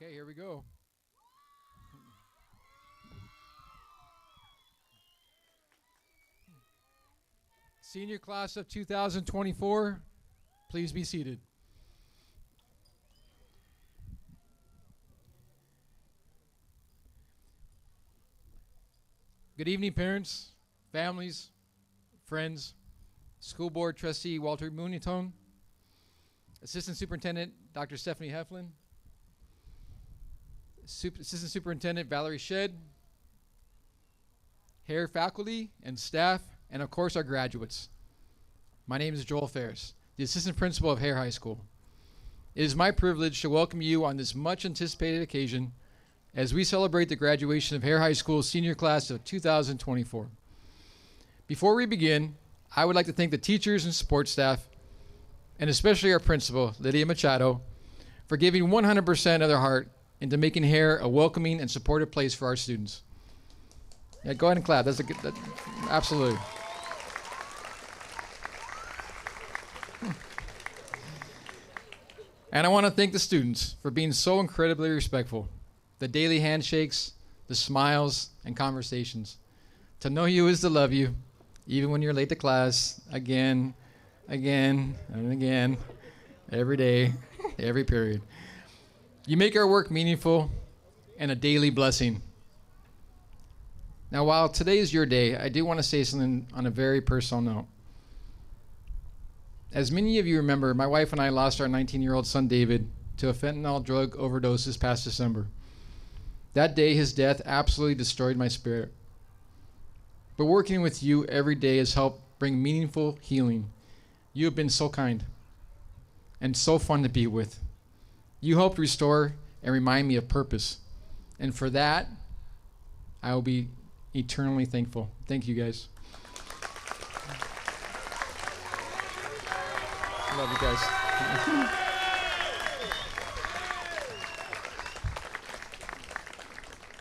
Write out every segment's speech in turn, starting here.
Okay, here we go. Senior class of 2024, please be seated. Good evening, parents, families, friends, School Board Trustee Walter Muniton, Assistant Superintendent Dr. Stephanie Heflin, Assistant Superintendent Valerie Shedd, Hare faculty and staff, and of course our graduates. My name is Joel Ferris, the Assistant Principal of Hare High School. It is my privilege to welcome you on this much anticipated occasion as we celebrate the graduation of Hare High School's senior class of 2024. Before we begin, I would like to thank the teachers and support staff, and especially our principal, Lydia Machado, for giving 100% of their heart into making Hare a welcoming and supportive place for our students. Yeah, go ahead and clap. That's a good, absolutely. And I want to thank the students for being so incredibly respectful. The daily handshakes, the smiles, and conversations. To know you is to love you, even when you're late to class, again, and again, every day, every period. You make our work meaningful and a daily blessing. Now, while today is your day, I do want to say something on a very personal note. As many of you remember, my wife and I lost our 19-year-old son, David, to a fentanyl drug overdose this past December. That day, his death absolutely destroyed my spirit. But working with you every day has helped bring meaningful healing. You have been so kind and so fun to be with. You helped restore and remind me of purpose. And for that, I will be eternally thankful. Thank you, guys. I love you guys.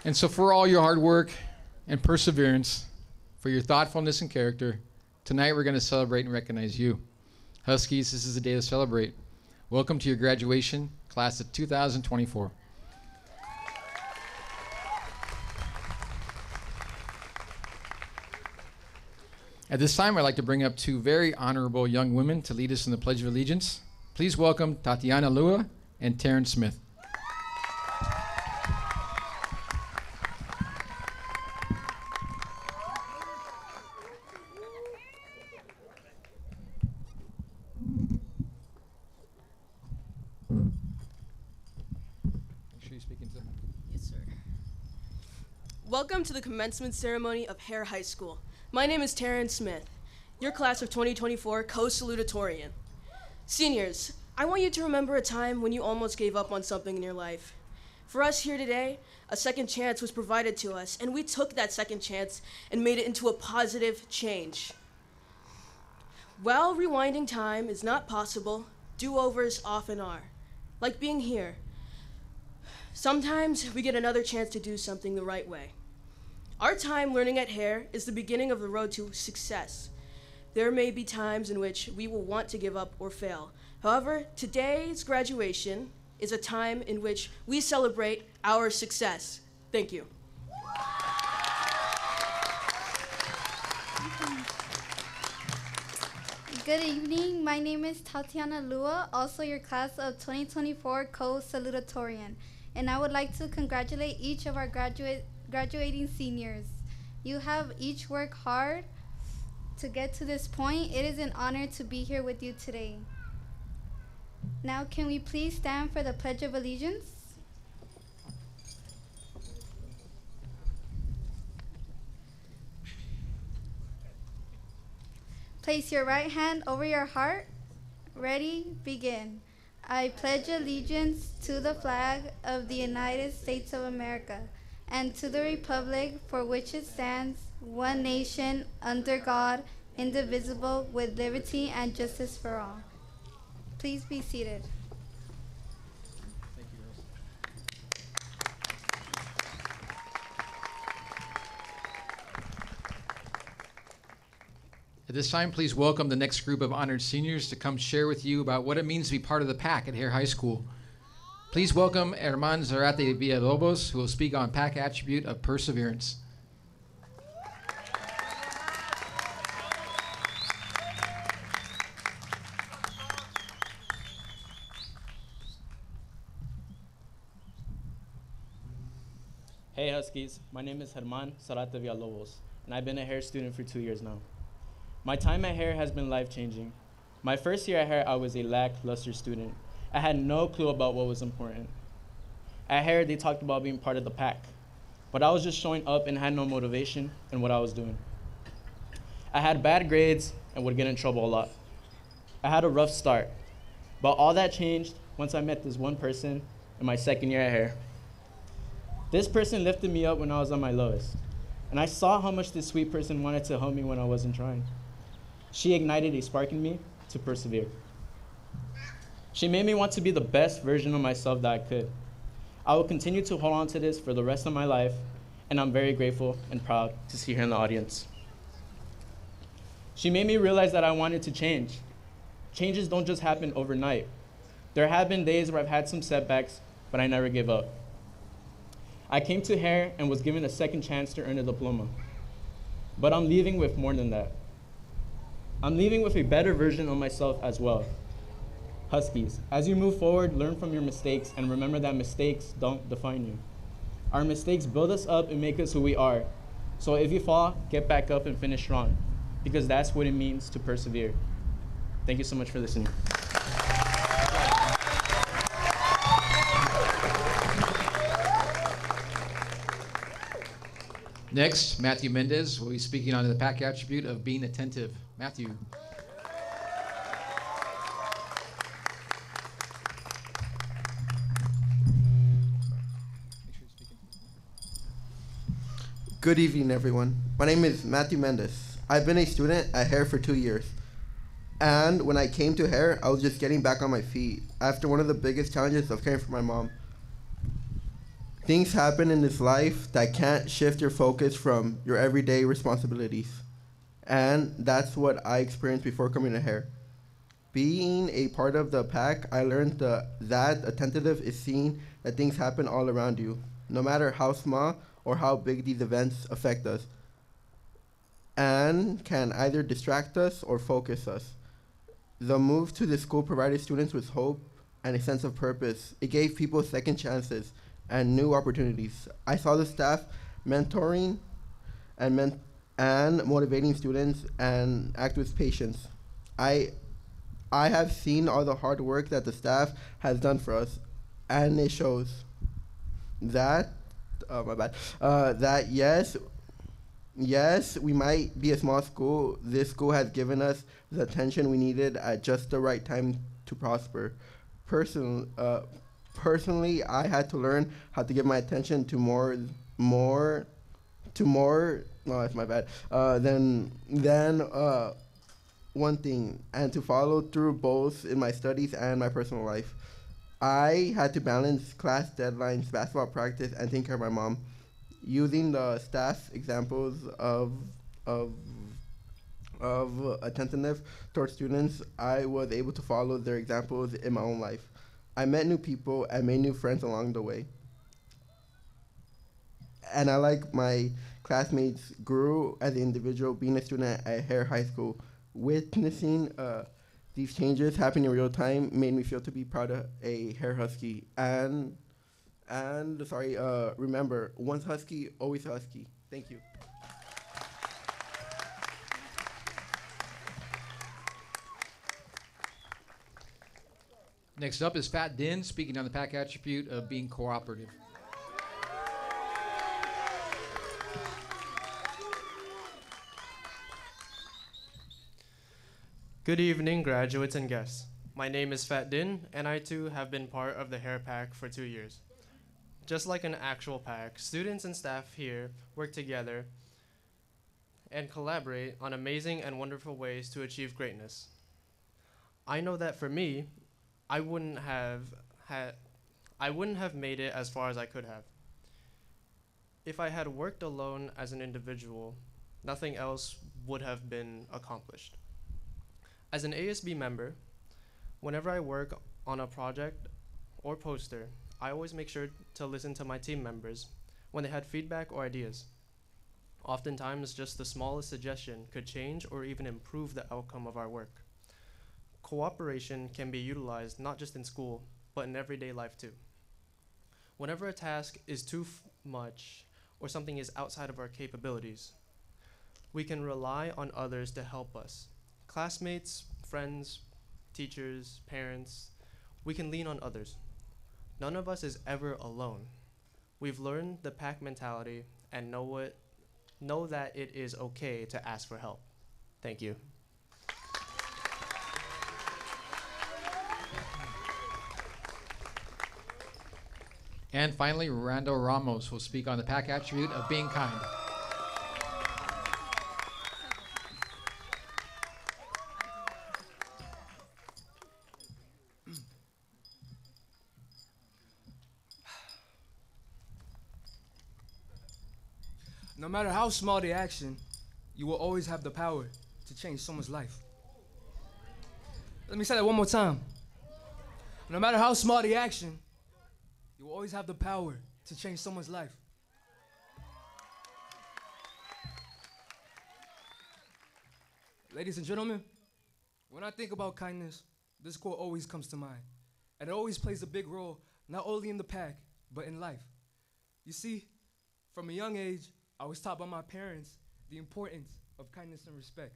And so for all your hard work and perseverance, for your thoughtfulness and character, tonight we're going to celebrate and recognize you. Huskies, this is the day to celebrate. Welcome to your graduation, class of 2024. At this time, I'd like to bring up two very honorable young women to lead us in the Pledge of Allegiance. Please welcome Tatiana Lua and Terrence Smith. Welcome to the commencement ceremony of Hare High School. My name is Terrence Smith, your class of 2024 co-salutatorian. Seniors, I want you to remember a time when you almost gave up on something in your life. For us here today, a second chance was provided to us, and we took that second chance and made it into a positive change. While rewinding time is not possible, do-overs often are, like being here. Sometimes we get another chance to do something the right way. Our time learning at Hare is the beginning of the road to success. There may be times in which we will want to give up or fail. However, today's graduation is a time in which we celebrate our success. Thank you. Good evening. My name is Tatiana Lua, also your class of 2024 co-salutatorian. And I would like to congratulate each of our graduating seniors. You have each worked hard to get to this point. It is an honor to be here with you today. Now, can we please stand for the Pledge of Allegiance? Place your right hand over your heart. Ready, begin. I pledge allegiance to the flag of the United States of America and to the republic for which it stands, one nation, under God, indivisible, with liberty and justice for all. Please be seated. Thank you, Rose. At this time, please welcome the next group of honored seniors to come share with you about what it means to be part of the pack at Hare High School. Please welcome Herman Zarate Villalobos, who will speak on PAC attribute of perseverance. Hey Huskies, my name is Herman Zarate Villalobos, and I've been a Hare student for 2 years now. My time at Hare has been life-changing. My first year at Hare, I was a lackluster student. I had no clue about what was important. At Hare, they talked about being part of the pack, but I was just showing up and had no motivation in what I was doing. I had bad grades and would get in trouble a lot. I had a rough start, but all that changed once I met this one person in my second year at Hare. This person lifted me up when I was on my lowest, and I saw how much this sweet person wanted to help me when I wasn't trying. She ignited a spark in me to persevere. She made me want to be the best version of myself that I could. I will continue to hold on to this for the rest of my life, and I'm very grateful and proud to see her in the audience. She made me realize that I wanted to change. Changes don't just happen overnight. There have been days where I've had some setbacks, but I never give up. I came to Hare and was given a second chance to earn a diploma. But I'm leaving with more than that. I'm leaving with a better version of myself as well. Huskies, as you move forward, learn from your mistakes and remember that mistakes don't define you. Our mistakes build us up and make us who we are. So if you fall, get back up and finish strong, because that's what it means to persevere. Thank you so much for listening. Next, Matthew Mendez will be speaking on the PAC attribute of being attentive. Matthew. Good evening, everyone. My name is Matthew Mendez. I've been a student at Hare for 2 years. And when I came to Hare, I was just getting back on my feet after one of the biggest challenges of caring for my mom. Things happen in this life that can't shift your focus from your everyday responsibilities. And that's what I experienced before coming to Hare. Being a part of the pack, I learned that attentive is seeing that things happen all around you, no matter how small or how big these events affect us, and can either distract us or focus us. The move to the school provided students with hope and a sense of purpose. It gave people second chances and new opportunities. I saw the staff mentoring and motivating students and act with patience. I have seen all the hard work that the staff has done for us, and it shows that that yes, we might be a small school. This school has given us the attention we needed at just the right time to prosper. Personally, I had to learn how to give my attention to more. No, that's my bad. Than one thing, and to follow through both in my studies and my personal life. I had to balance class deadlines, basketball practice, and taking care of my mom. Using the staff examples of attentiveness towards students, I was able to follow their examples in my own life. I met new people and made new friends along the way. And I, like my classmates, grew as an individual. Being a student at Hare High School, witnessing these changes happen in real time made me feel to be proud of a Hare Husky. And remember, once Husky, always Husky. Thank you. Next up is Fat Din, speaking on the PAC attribute of being cooperative. Good evening, graduates and guests. My name is Fat Din, and I too have been part of the Hare Pack for 2 years. Just like an actual pack, students and staff here work together and collaborate on amazing and wonderful ways to achieve greatness. I know that for me, I wouldn't have made it as far as I could have. If I had worked alone as an individual, nothing else would have been accomplished. As an ASB member, whenever I work on a project, or poster, I always make sure to listen to my team members when they had feedback or ideas. Oftentimes, just the smallest suggestion could change or even improve the outcome of our work. Cooperation can be utilized not just in school, but in everyday life too. Whenever a task is too much or something is outside of our capabilities, we can rely on others to help us. Classmates, friends, teachers, parents, we can lean on others. None of us is ever alone. We've learned the pack mentality and know that it is okay to ask for help. Thank you. And finally, Randall Ramos will speak on the pack attribute of being kind. No matter how small the action, you will always have the power to change someone's life. Let me say that one more time. No matter how small the action, you will always have the power to change someone's life. Ladies and gentlemen, when I think about kindness, this quote always comes to mind. And it always plays a big role, not only in the pack, but in life. You see, from a young age, I was taught by my parents the importance of kindness and respect.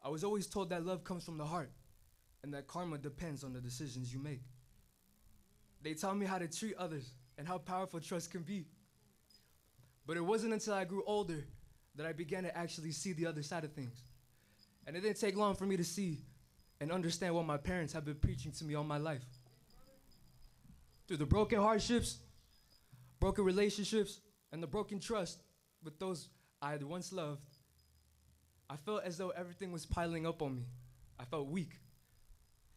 I was always told that love comes from the heart and that karma depends on the decisions you make. They taught me how to treat others and how powerful trust can be. But it wasn't until I grew older that I began to actually see the other side of things. And it didn't take long for me to see and understand what my parents have been preaching to me all my life. Through the broken hardships, broken relationships, and the broken trust with those I had once loved, I felt as though everything was piling up on me. I felt weak.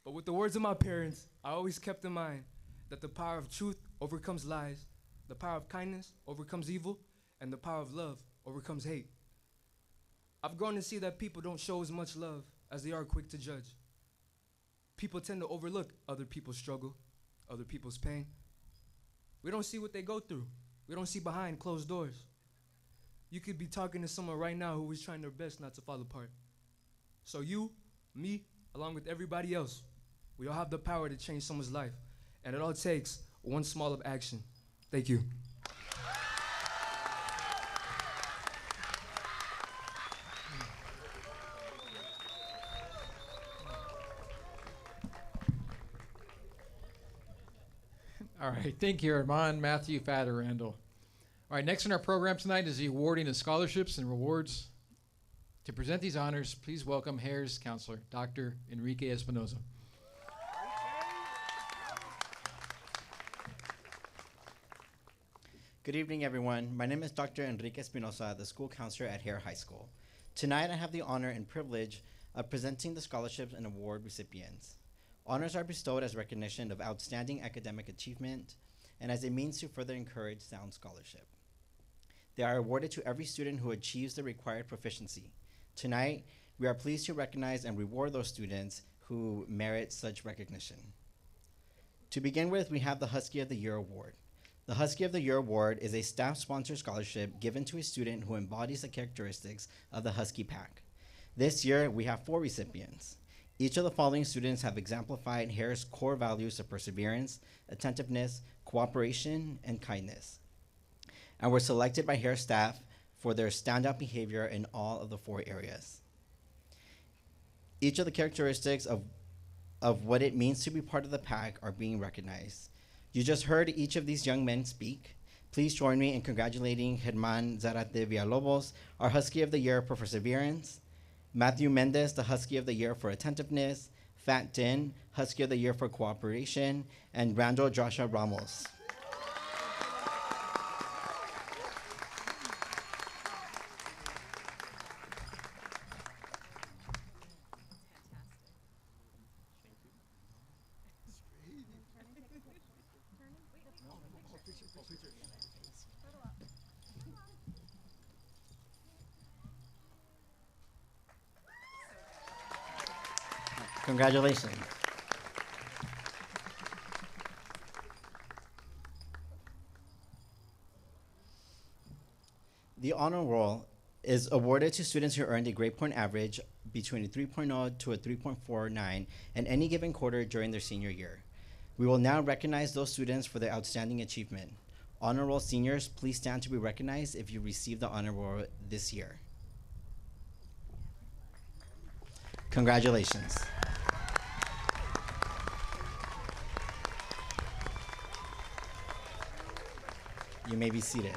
But with the words of my parents, I always kept in mind that the power of truth overcomes lies, the power of kindness overcomes evil, and the power of love overcomes hate. I've grown to see that people don't show as much love as they are quick to judge. People tend to overlook other people's struggle, other people's pain. We don't see what they go through. We don't see behind closed doors. You could be talking to someone right now who is trying their best not to fall apart. So you, me, along with everybody else, we all have the power to change someone's life. And it all takes one small of action. Thank you. All right, thank you, Armand, Matthew, Fat, and Randall. All right, next in our program tonight is the awarding of scholarships and rewards. To present these honors, please welcome Hare's counselor, Dr. Enrique Espinoza. Good evening, everyone. My name is Dr. Enrique Espinoza, the school counselor at Hare High School. Tonight, I have the honor and privilege of presenting the scholarships and award recipients. Honors are bestowed as recognition of outstanding academic achievement and as a means to further encourage sound scholarship. They are awarded to every student who achieves the required proficiency. Tonight, we are pleased to recognize and reward those students who merit such recognition. To begin with, we have the Husky of the Year Award. The Husky of the Year Award is a staff-sponsored scholarship given to a student who embodies the characteristics of the Husky Pack. This year, we have 4 recipients. Each of the following students have exemplified Hare's core values of perseverance, attentiveness, cooperation, and kindness, and were selected by Hare staff for their standout behavior in all of the 4 areas. Each of the characteristics of what it means to be part of the pack are being recognized. You just heard each of these young men speak. Please join me in congratulating Germán Zarate Villalobos, our Husky of the Year for perseverance, Matthew Mendez, the Husky of the Year for attentiveness, Fat Din, Husky of the Year for cooperation, and Randall Joshua Ramos. Congratulations. The honor roll is awarded to students who earned a grade point average between a 3.0 to a 3.49 in any given quarter during their senior year. We will now recognize those students for their outstanding achievement. Honor roll seniors, please stand to be recognized if you received the honor roll this year. Congratulations. You may be seated.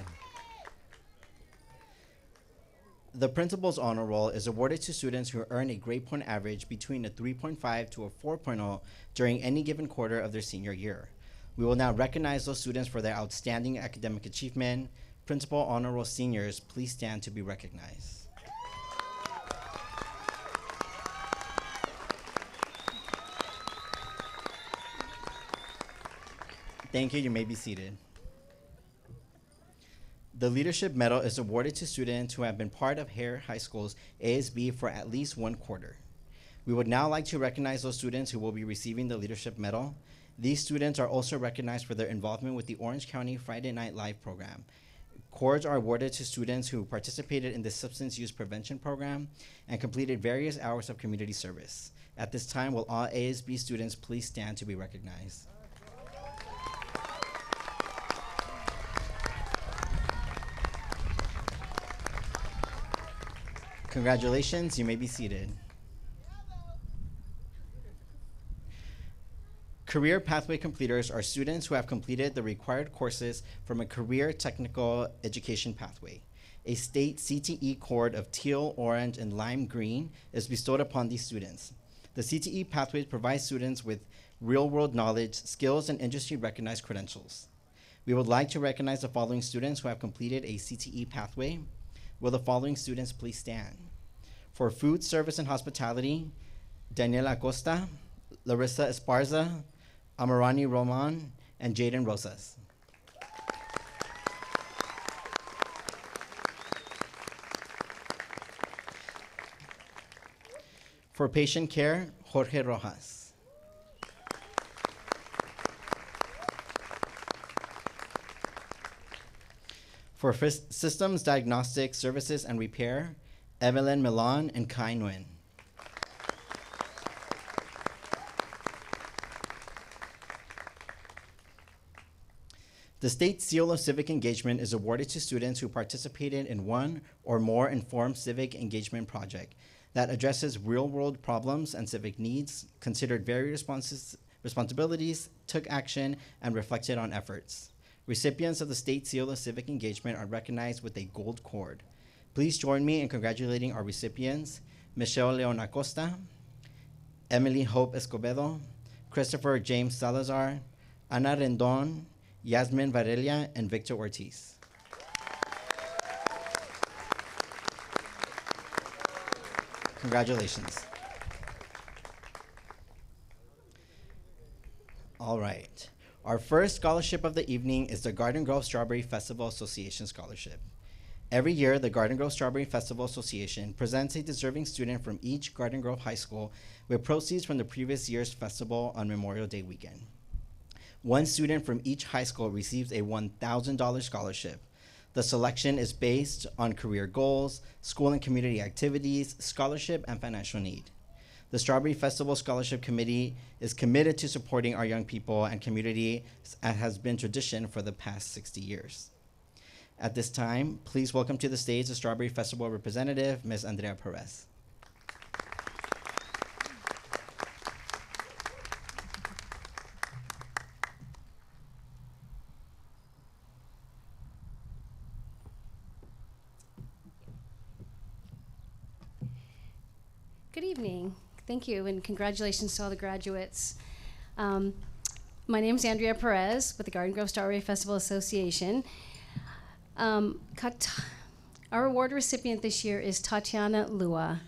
The principal's honor roll is awarded to students who earn a grade point average between a 3.5 to a 4.0 during any given quarter of their senior year. We will now recognize those students for their outstanding academic achievement. Principal honor roll seniors, please stand to be recognized. Thank you. You may be seated. The Leadership Medal is awarded to students who have been part of Hare High School's ASB for at least one quarter. We would now like to recognize those students who will be receiving the Leadership Medal. These students are also recognized for their involvement with the Orange County Friday Night Live program. Cords are awarded to students who participated in the substance use prevention program and completed various hours of community service. At this time, will all ASB students please stand to be recognized? Congratulations, you may be seated. Career pathway completers are students who have completed the required courses from a career technical education pathway. A state CTE cord of teal, orange, and lime green is bestowed upon these students. The CTE pathways provide students with real-world knowledge, skills, and industry-recognized credentials. We would like to recognize the following students who have completed a CTE pathway. Will the following students please stand? For food service and hospitality, Daniela Acosta, Larissa Esparza, Amarani Roman, and Jaden Rosas. For patient care, Jorge Rojas. For systems diagnostic services and repair, Evelyn Milan and Kai Nguyen. The State Seal of Civic Engagement is awarded to students who participated in one or more informed civic engagement project that addresses real-world problems and civic needs, considered various responsibilities, took action, and reflected on efforts. Recipients of the State Seal of Civic Engagement are recognized with a gold cord. Please join me in congratulating our recipients, Michelle Leon Acosta, Emily Hope Escobedo, Christopher James Salazar, Ana Rendon, Yasmin Varela, and Victor Ortiz. Congratulations. All right. Our first scholarship of the evening is the Garden Grove Strawberry Festival Association Scholarship. Every year, the Garden Grove Strawberry Festival Association presents a deserving student from each Garden Grove High School with proceeds from the previous year's festival on Memorial Day weekend. One student from each high school receives a $1,000 scholarship. The selection is based on career goals, school and community activities, scholarship, and financial need. The Strawberry Festival Scholarship Committee is committed to supporting our young people and community, as has been tradition for the past 60 years. At this time, please welcome to the stage the Strawberry Festival representative, Ms. Andrea Perez. Good evening. Thank you, and congratulations to all the graduates. My name is Andrea Perez with the Garden Grove Strawberry Festival Association. Our award recipient this year is Tatiana Lua.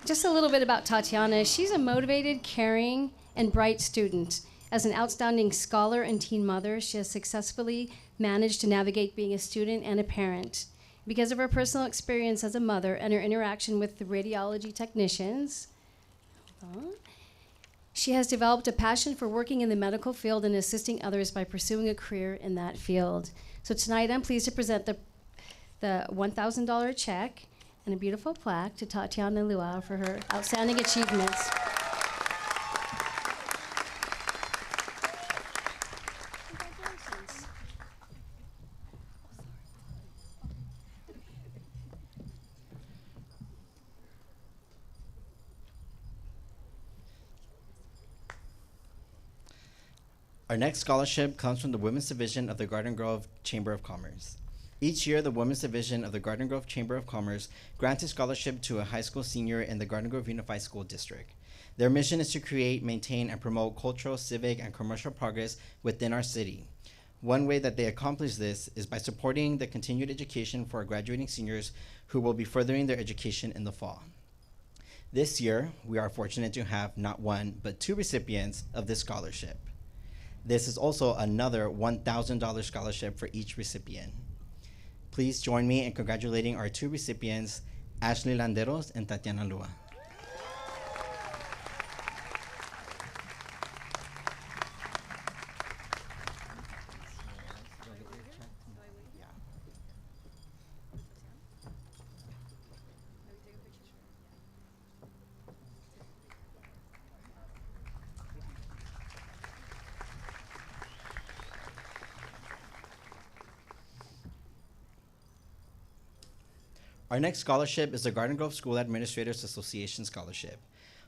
Just a little bit about Tatiana. She's a motivated, caring, and bright student. As an outstanding scholar and teen mother, she has successfully managed to navigate being a student and a parent. Because of her personal experience as a mother and her interaction with the radiology technicians, She has developed a passion for working in the medical field and assisting others by pursuing a career in that field. So tonight I'm pleased to present the $1,000 check and a beautiful plaque to Tatiana Lua for her outstanding achievements. Our next scholarship comes from the Women's Division of the Garden Grove Chamber of Commerce. Each year, the Women's Division of the Garden Grove Chamber of Commerce grants a scholarship to a high school senior in the Garden Grove Unified School District. Their mission is to create, maintain, and promote cultural, civic, and commercial progress within our city. One way that they accomplish this is by supporting the continued education for our graduating seniors who will be furthering their education in the fall. This year, we are fortunate to have not one, but two recipients of this scholarship. This is also another $1,000 scholarship for each recipient. Please join me in congratulating our two recipients, Ashley Landeros and Tatiana Lua. Our next scholarship is the Garden Grove School Administrators Association Scholarship.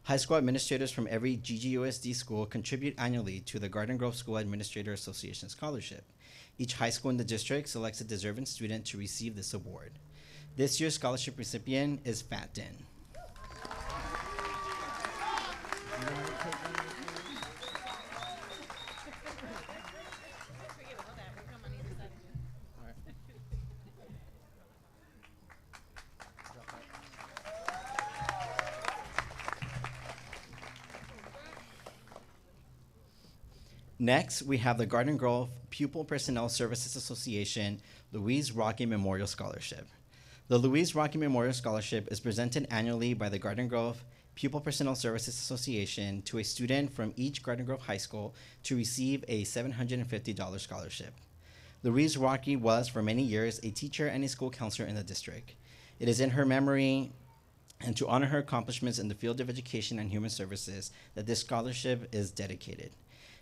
High school administrators from every GGUSD school contribute annually to the Garden Grove School Administrator Association Scholarship. Each high school in the district selects a deserving student to receive this award. This year's scholarship recipient is Fat Din. Next, we have the Garden Grove Pupil Personnel Services Association Louise Rocky Memorial Scholarship. The Louise Rocky Memorial Scholarship is presented annually by the Garden Grove Pupil Personnel Services Association to a student from each Garden Grove High School to receive a $750 scholarship. Louise Rocky was, for many years, a teacher and a school counselor in the district. It is in her memory and to honor her accomplishments in the field of education and human services that this scholarship is dedicated.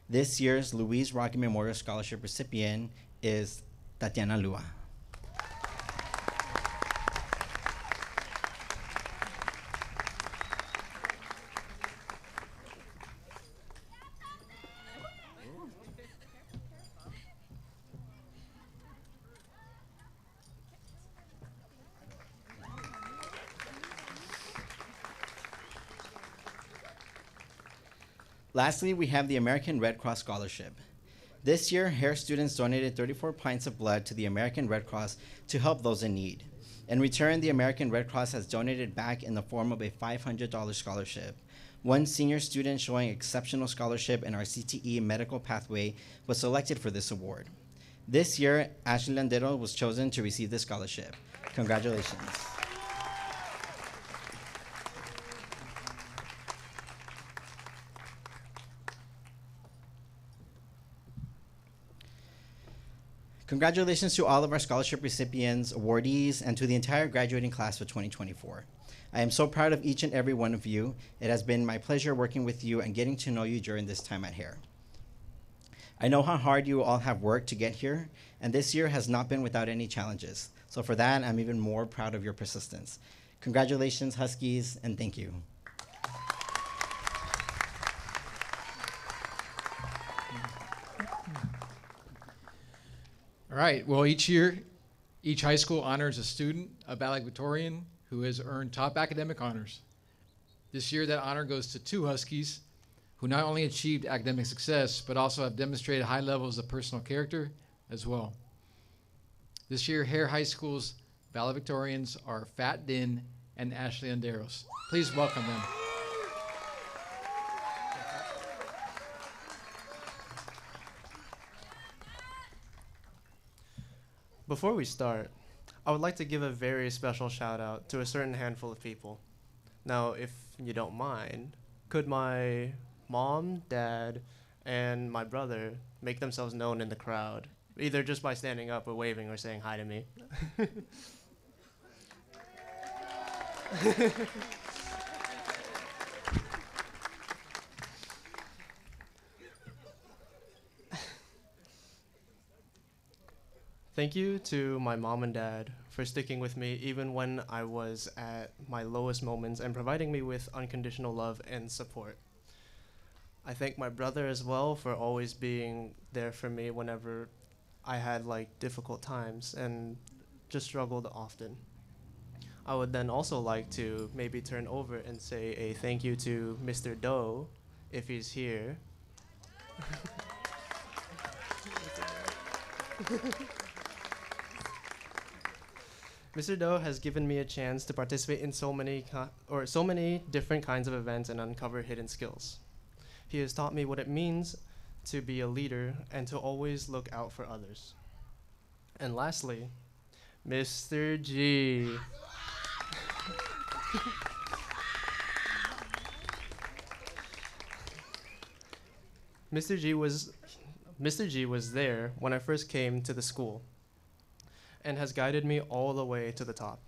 This year's Louise Rocky Memorial Scholarship recipient is Tatiana Lua. Lastly, we have the American Red Cross Scholarship. This year, Hare students donated 34 pints of blood to the American Red Cross to help those in need. In return, the American Red Cross has donated back in the form of a $500 scholarship. One senior student showing exceptional scholarship in our CTE medical pathway was selected for this award. This year, Ashley Landero was chosen to receive this scholarship. Congratulations. Congratulations to all of our scholarship recipients, awardees, and to the entire graduating class of 2024. I am so proud of each and every one of you. It has been my pleasure working with you and getting to know you during this time at Hare. I know how hard you all have worked to get here, and this year has not been without any challenges. So for that, I'm even more proud of your persistence. Congratulations, Huskies, and thank you. All right, well, each year, each high school honors a student, a valedictorian, who has earned top academic honors. This year, that honor goes to two Huskies who not only achieved academic success, but also have demonstrated high levels of personal character as well. This year, Hare High School's valedictorians are Fat Din and Ashley Anderos. Please welcome them. Before we start, I would like to give a very special shout out to a certain handful of people. Now, if you don't mind, could my mom, dad, and my brother make themselves known in the crowd, either just by standing up or waving or saying hi to me. Thank you to my mom and dad for sticking with me even when I was at my lowest moments and providing me with unconditional love and support. I thank my brother as well for always being there for me whenever I had like difficult times and just struggled often. I would then also like to maybe turn over and say a thank you to Mr. Doe if he's here. Mr. Doe has given me a chance to participate in so many different kinds of events and uncover hidden skills. He has taught me what it means to be a leader and to always look out for others. And lastly, Mr. G. Mr. G was there when I first came to the school and has guided me all the way to the top.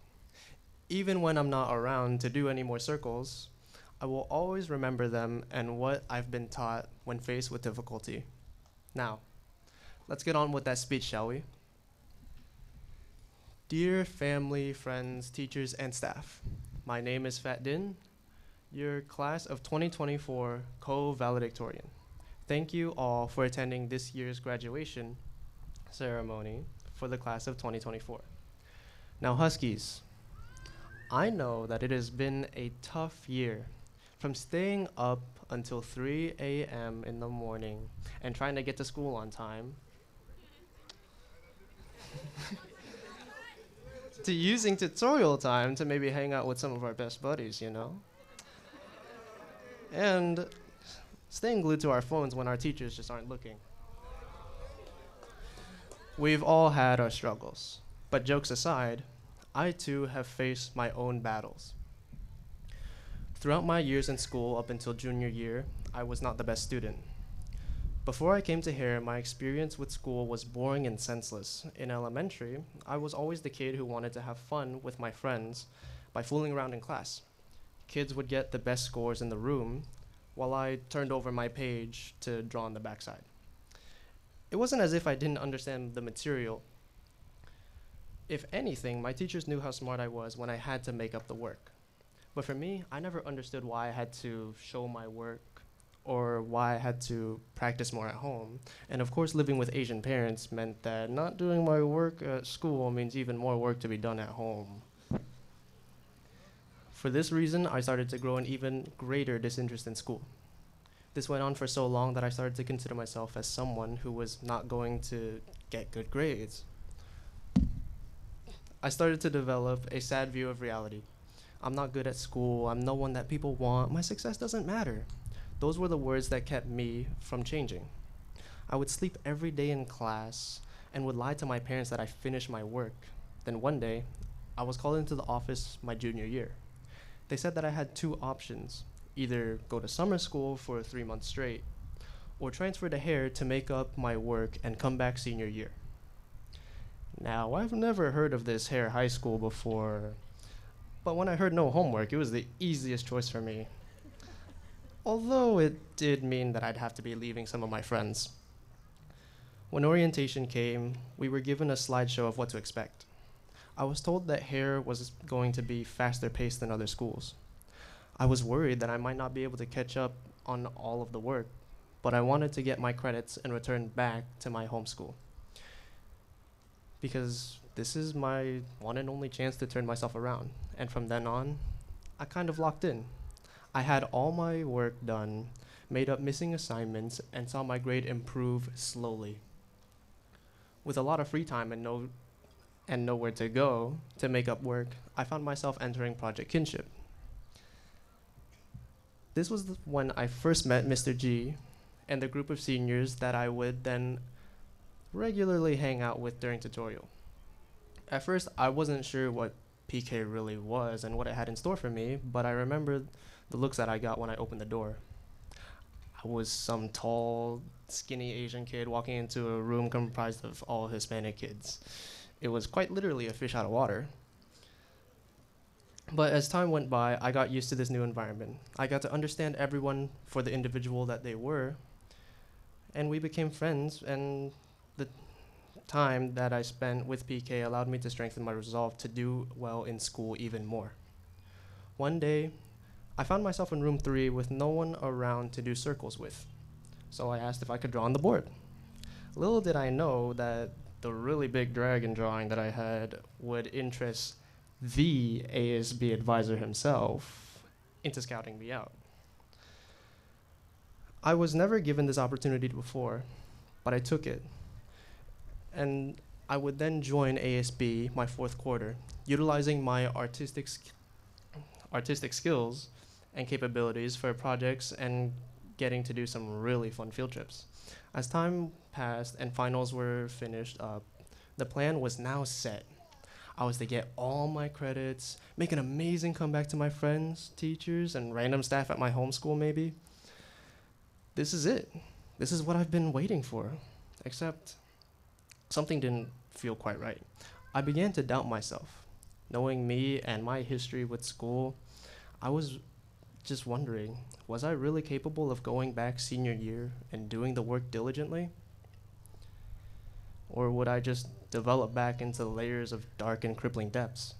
Even when I'm not around to do any more circles, I will always remember them and what I've been taught when faced with difficulty. Now, let's get on with that speech, shall we? Dear family, friends, teachers, and staff, my name is Fat Din, your class of 2024 co-valedictorian. Thank you all for attending this year's graduation ceremony for the class of 2024. Now, Huskies, I know that it has been a tough year, from staying up until 3 a.m. in the morning and trying to get to school on time, to using tutorial time to maybe hang out with some of our best buddies, you know? And staying glued to our phones when our teachers just aren't looking. We've all had our struggles, but jokes aside, I too have faced my own battles. Throughout my years in school up until junior year, I was not the best student. Before I came to Hare, my experience with school was boring and senseless. In elementary, I was always the kid who wanted to have fun with my friends by fooling around in class. Kids would get the best scores in the room, while I turned over my page to draw on the backside. It wasn't as if I didn't understand the material. If anything, my teachers knew how smart I was when I had to make up the work. But for me, I never understood why I had to show my work or why I had to practice more at home. And of course, living with Asian parents meant that not doing my work at school means even more work to be done at home. For this reason, I started to grow an even greater disinterest in school. This went on for so long that I started to consider myself as someone who was not going to get good grades. I started to develop a sad view of reality. I'm not good at school, I'm no one that people want, my success doesn't matter. Those were the words that kept me from changing. I would sleep every day in class and would lie to my parents that I finished my work. Then one day, I was called into the office my junior year. They said that I had two options, either go to summer school for 3 months straight, or transfer to Hare to make up my work and come back senior year. Now, I've never heard of this Hare High School before, but when I heard no homework, it was the easiest choice for me. Although it did mean that I'd have to be leaving some of my friends. When orientation came, we were given a slideshow of what to expect. I was told that Hare was going to be faster paced than other schools. I was worried that I might not be able to catch up on all of the work, but I wanted to get my credits and return back to my home school. Because this is my one and only chance to turn myself around. And from then on, I kind of locked in. I had all my work done, made up missing assignments, and saw my grade improve slowly. With a lot of free time and nowhere to go to make up work, I found myself entering Project Kinship. This was when I first met Mr. G and the group of seniors that I would then regularly hang out with during tutorial. At first, I wasn't sure what PK really was and what it had in store for me, but I remembered the looks that I got when I opened the door. I was some tall, skinny Asian kid walking into a room comprised of all Hispanic kids. It was quite literally a fish out of water. But as time went by, I got used to this new environment. I got to understand everyone for the individual that they were, and we became friends, and the time that I spent with PK allowed me to strengthen my resolve to do well in school even more. One day, I found myself in room 3 with no one around to do circles with, so I asked if I could draw on the board. Little did I know that the really big dragon drawing that I had would interest the ASB advisor himself into scouting me out. I was never given this opportunity before, but I took it. And I would then join ASB my 4th quarter, utilizing my artistic skills and capabilities for projects and getting to do some really fun field trips. As time passed and finals were finished up, the plan was now set. I was to get all my credits, make an amazing comeback to my friends, teachers, and random staff at my home school maybe. This is it. This is what I've been waiting for. Except something didn't feel quite right. I began to doubt myself. Knowing me and my history with school, I was just wondering, was I really capable of going back senior year and doing the work diligently? Or would I just develop back into layers of dark and crippling depths?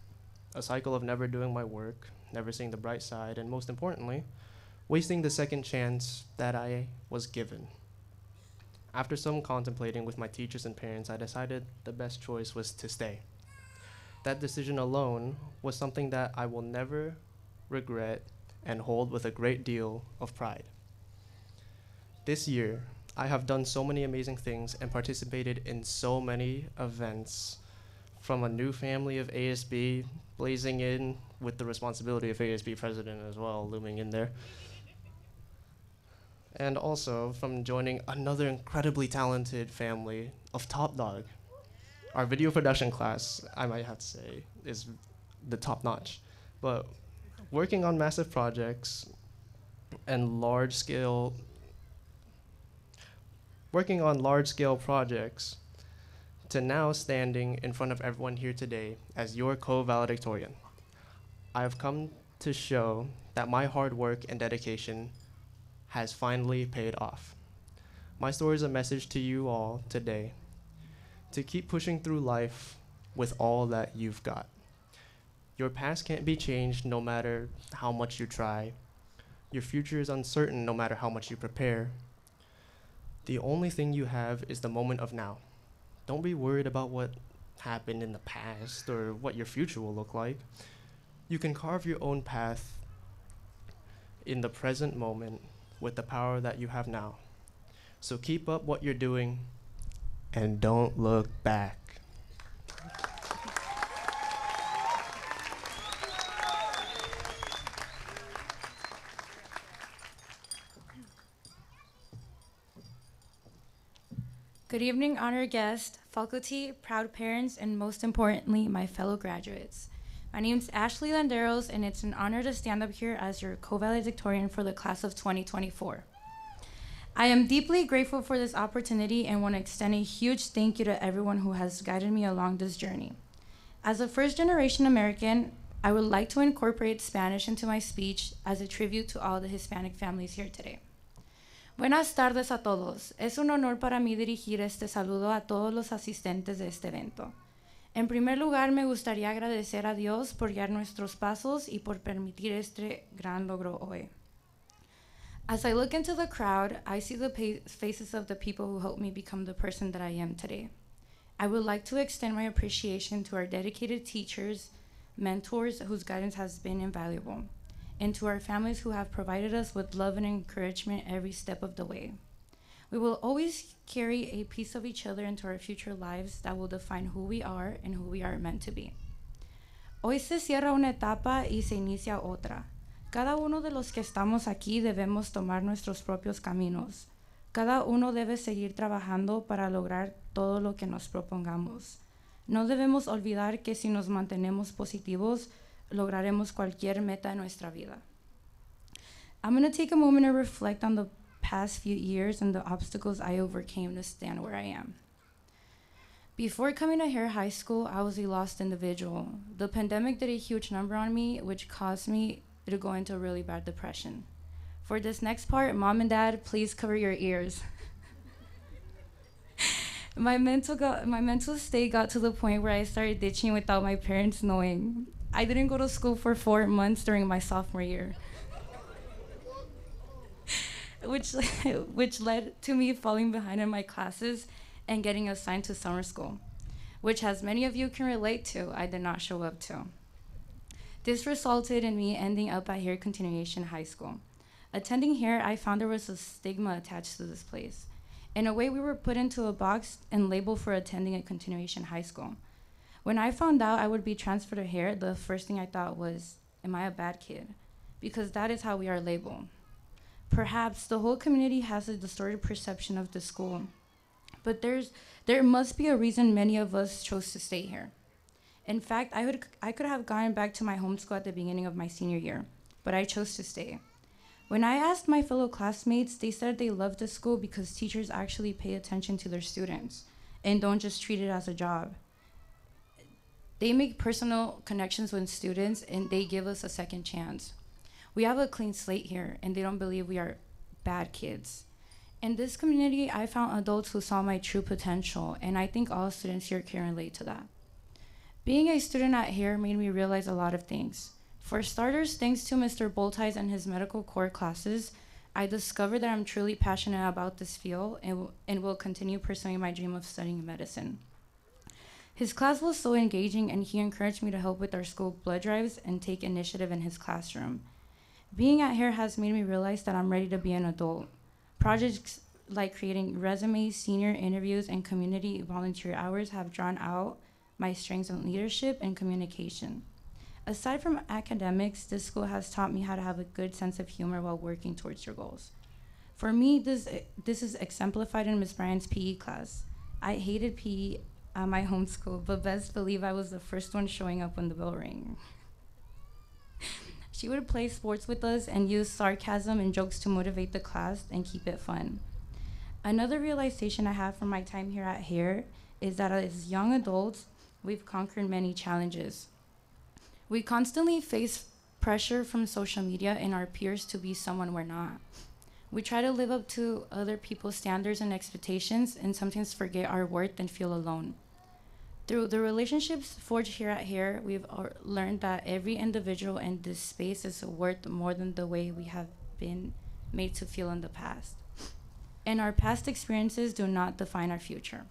A cycle of never doing my work, never seeing the bright side, and most importantly, wasting the second chance that I was given. After some contemplating with my teachers and parents, I decided the best choice was to stay. That decision alone was something that I will never regret and hold with a great deal of pride. This year, I have done so many amazing things and participated in so many events, from a new family of ASB blazing in with the responsibility of ASB president as well, looming in there. And also from joining another incredibly talented family of Top Dog. Our video production class, I might have to say, is the top notch. But working on massive projects and large-scale projects to now standing in front of everyone here today as your co-valedictorian. I have come to show that my hard work and dedication has finally paid off. My story is a message to you all today to keep pushing through life with all that you've got. Your past can't be changed no matter how much you try. Your future is uncertain no matter how much you prepare. The only thing you have is the moment of now. Don't be worried about what happened in the past or what your future will look like. You can carve your own path in the present moment with the power that you have now. So keep up what you're doing and don't look back. Good evening, honored guests, faculty, proud parents, and most importantly, my fellow graduates. My name is Ashley Landeros, and it's an honor to stand up here as your co-valedictorian for the class of 2024. I am deeply grateful for this opportunity and want to extend a huge thank you to everyone who has guided me along this journey. As a first-generation American, I would like to incorporate Spanish into my speech as a tribute to all the Hispanic families here today. Buenas tardes a todos. Es un honor para mí dirigir este saludo a todos los asistentes de este evento. En primer lugar, me gustaría agradecer a Dios por guiar nuestros pasos y por permitir este gran logro hoy. As I look into the crowd, I see the faces of the people who helped me become the person that I am today. I would like to extend my appreciation to our dedicated teachers, mentors whose guidance has been invaluable, and to our families who have provided us with love and encouragement every step of the way. We will always carry a piece of each other into our future lives that will define who we are and who we are meant to be. Hoy se cierra una etapa y se inicia otra. Cada uno de los que estamos aquí debemos tomar nuestros propios caminos. Cada uno debe seguir trabajando para lograr todo lo que nos propongamos. No debemos olvidar que si nos mantenemos positivos, lograremos cualquier meta en nuestra vida. I'm going to take a moment to reflect on the past few years and the obstacles I overcame to stand where I am. Before coming to Hare High School, I was a lost individual. The pandemic did a huge number on me, which caused me to go into a really bad depression. For this next part, Mom and Dad, please cover your ears. My mental state got to the point where I started ditching without my parents knowing. I didn't go to school for 4 months during my sophomore year, which led to me falling behind in my classes and getting assigned to summer school, which, as many of you can relate to, I did not show up to. This resulted in me ending up at Hare Continuation High School. Attending Hare, I found there was a stigma attached to this place. In a way, we were put into a box and labeled for attending a continuation high school. When I found out I would be transferred to Hare, the first thing I thought was, am I a bad kid? Because that is how we are labeled. Perhaps the whole community has a distorted perception of the school, but there must be a reason many of us chose to stay here. In fact, I could have gone back to my home school at the beginning of my senior year, but I chose to stay. When I asked my fellow classmates, they said they loved the school because teachers actually pay attention to their students and don't just treat it as a job. They make personal connections with students and they give us a second chance. We have a clean slate here and they don't believe we are bad kids. In this community, I found adults who saw my true potential, and I think all students here can relate to that. Being a student at Hare made me realize a lot of things. For starters, thanks to Mr. Boltice and his medical core classes, I discovered that I'm truly passionate about this field and will continue pursuing my dream of studying medicine. His class was so engaging, and he encouraged me to help with our school blood drives and take initiative in his classroom. Being at Hare has made me realize that I'm ready to be an adult. Projects like creating resumes, senior interviews, and community volunteer hours have drawn out my strengths in leadership and communication. Aside from academics, this school has taught me how to have a good sense of humor while working towards your goals. For me, this is exemplified in Ms. Bryan's PE class. I hated PE at my home school, but best believe I was the first one showing up when the bell rang. She would play sports with us and use sarcasm and jokes to motivate the class and keep it fun. Another realization I have from my time here at Hare is that as young adults, we've conquered many challenges. We constantly face pressure from social media and our peers to be someone we're not. We try to live up to other people's standards and expectations and sometimes forget our worth and feel alone. Through the relationships forged here at Hare, we've learned that every individual in this space is worth more than the way we have been made to feel in the past. And our past experiences do not define our future.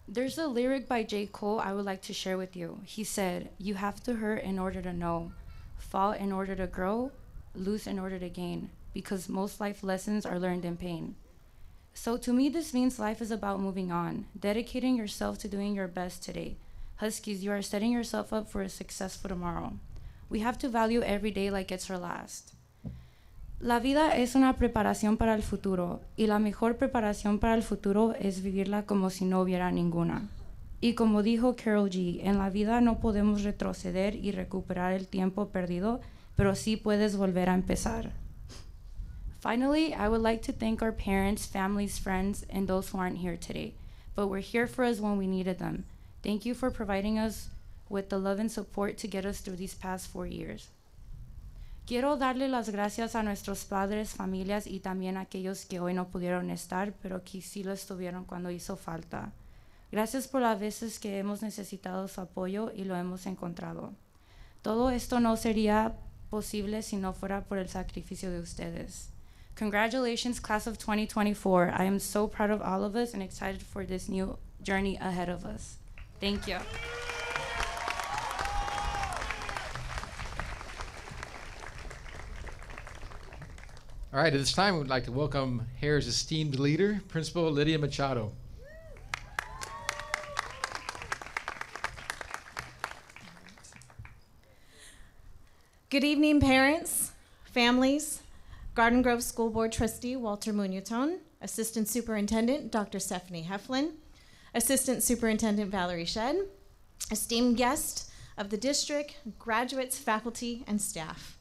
There's a lyric by J. Cole I would like to share with you. He said, "You have to hurt in order to know, fall in order to grow, lose in order to gain, because most life lessons are learned in pain." So to me, this means life is about moving on, dedicating yourself to doing your best today. Huskies, you are setting yourself up for a successful tomorrow. We have to value every day like it's our last. La vida es una preparación para el futuro, y la mejor preparación para el futuro es vivirla como si no hubiera ninguna. Y como dijo Carol G., en la vida no podemos retroceder y recuperar el tiempo perdido, pero sí puedes volver a empezar. Finally, I would like to thank our parents, families, friends, and those who aren't here today, but were here for us when we needed them. Thank you for providing us with the love and support to get us through these past 4 years. Quiero darle las gracias a nuestros padres, familias y también a aquellos que hoy no pudieron estar, pero que sí lo estuvieron cuando hizo falta. Gracias por las veces que hemos necesitado su apoyo y lo hemos encontrado. Todo esto no sería posible si no fuera por el sacrificio de ustedes. Congratulations, class of 2024. I am so proud of all of us and excited for this new journey ahead of us. Thank you. All right, at this time, we would like to welcome Hare's esteemed leader, Principal Lydia Machado. Good evening, parents, families, Garden Grove School Board Trustee Walter Muñetón, Assistant Superintendent Dr. Stephanie Heflin, Assistant Superintendent Valerie Shed, esteemed guest of the district, graduates, faculty, and staff.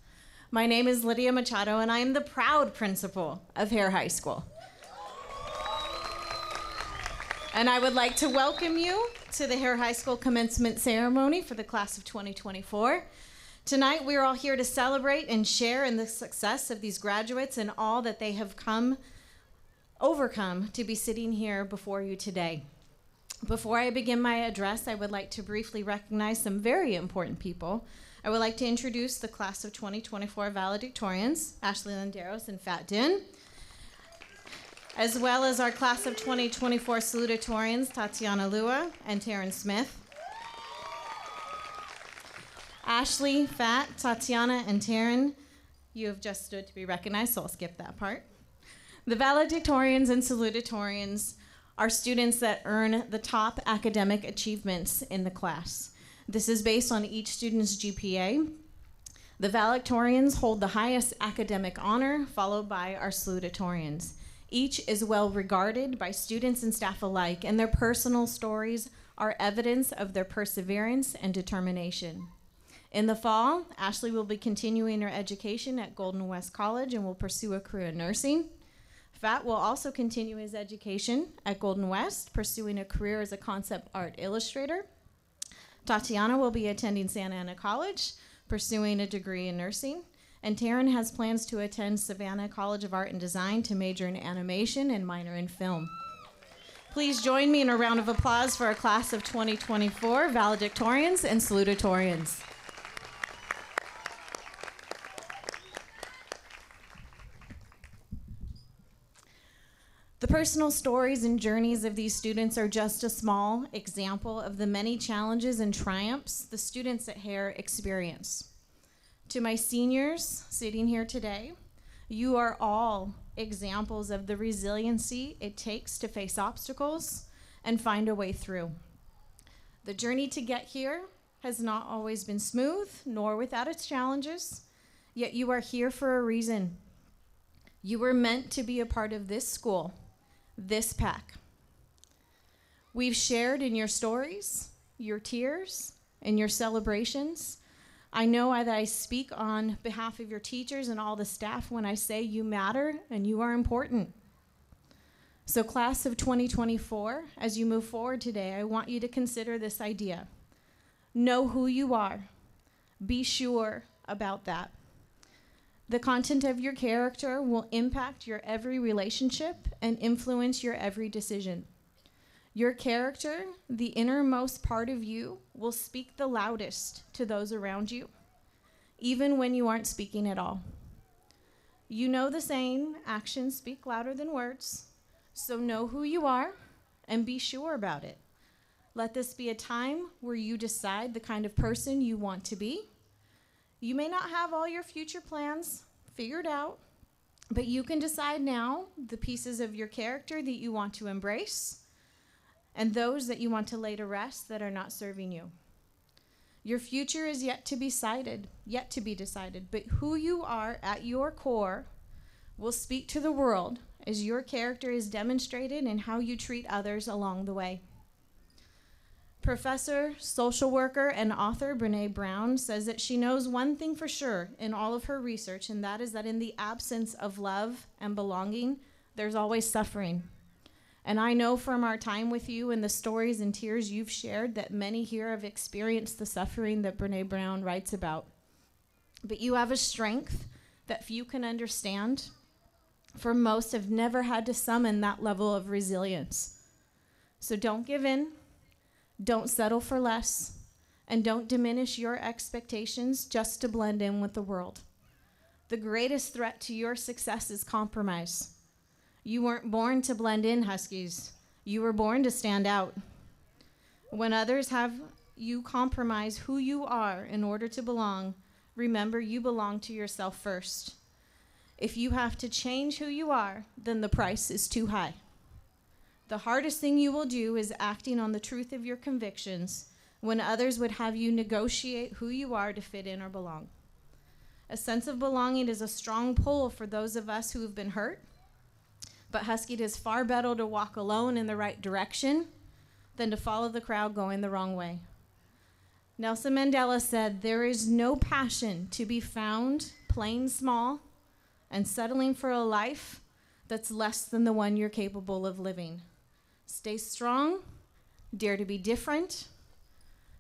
My name is Lydia Machado, and I am the proud principal of Hare High School. And I would like to welcome you to the Hare High School commencement ceremony for the class of 2024. Tonight, we're all here to celebrate and share in the success of these graduates and all that they have overcome to be sitting here before you today. Before I begin my address, I would like to briefly recognize some very important people. I would like to introduce the class of 2024 valedictorians, Ashley Landeros and Fat Din, as well as our class of 2024 salutatorians, Tatiana Lua and Taryn Smith. Ashley, Fat, Tatiana, and Taryn, you have just stood to be recognized, so I'll skip that part. The valedictorians and salutatorians are students that earn the top academic achievements in the class. This is based on each student's GPA. The valedictorians hold the highest academic honor, followed by our salutatorians. Each is well regarded by students and staff alike, and their personal stories are evidence of their perseverance and determination. In the fall, Ashley will be continuing her education at Golden West College and will pursue a career in nursing. Fat will also continue his education at Golden West, pursuing a career as a concept art illustrator. Tatiana will be attending Santa Ana College, pursuing a degree in nursing. And Taryn has plans to attend Savannah College of Art and Design to major in animation and minor in film. Please join me in a round of applause for our class of 2024 valedictorians and salutatorians. The personal stories and journeys of these students are just a small example of the many challenges and triumphs the students at Hare experience. To my seniors sitting here today, you are all examples of the resiliency it takes to face obstacles and find a way through. The journey to get here has not always been smooth, nor without its challenges, yet you are here for a reason. You were meant to be a part of this school, this pack. We've shared in your stories, your tears, and your celebrations. I know that I speak on behalf of your teachers and all the staff when I say you matter and you are important. So class of 2024, as you move forward today, I want you to consider this idea. Know who you are. Be sure about that. The content of your character will impact your every relationship and influence your every decision. Your character, the innermost part of you, will speak the loudest to those around you, even when you aren't speaking at all. You know the saying, actions speak louder than words, so know who you are and be sure about it. Let this be a time where you decide the kind of person you want to be. You may not have all your future plans figured out, but you can decide now the pieces of your character that you want to embrace and those that you want to lay to rest that are not serving you. Your future is yet to be decided, but who you are at your core will speak to the world as your character is demonstrated in how you treat others along the way. Professor, social worker, and author Brené Brown says that she knows one thing for sure in all of her research, and that is that in the absence of love and belonging, there's always suffering. And I know from our time with you and the stories and tears you've shared that many here have experienced the suffering that Brené Brown writes about. But you have a strength that few can understand, for most have never had to summon that level of resilience. So don't give in. Don't settle for less, and don't diminish your expectations just to blend in with the world. The greatest threat to your success is compromise. You weren't born to blend in, Huskies. You were born to stand out. When others have you compromise who you are in order to belong, remember you belong to yourself first. If you have to change who you are, then the price is too high. The hardest thing you will do is acting on the truth of your convictions when others would have you negotiate who you are to fit in or belong. A sense of belonging is a strong pull for those of us who have been hurt, but Husky, it is far better to walk alone in the right direction than to follow the crowd going the wrong way. Nelson Mandela said, "There is no passion to be found playing small and settling for a life that's less than the one you're capable of living." Stay strong, dare to be different.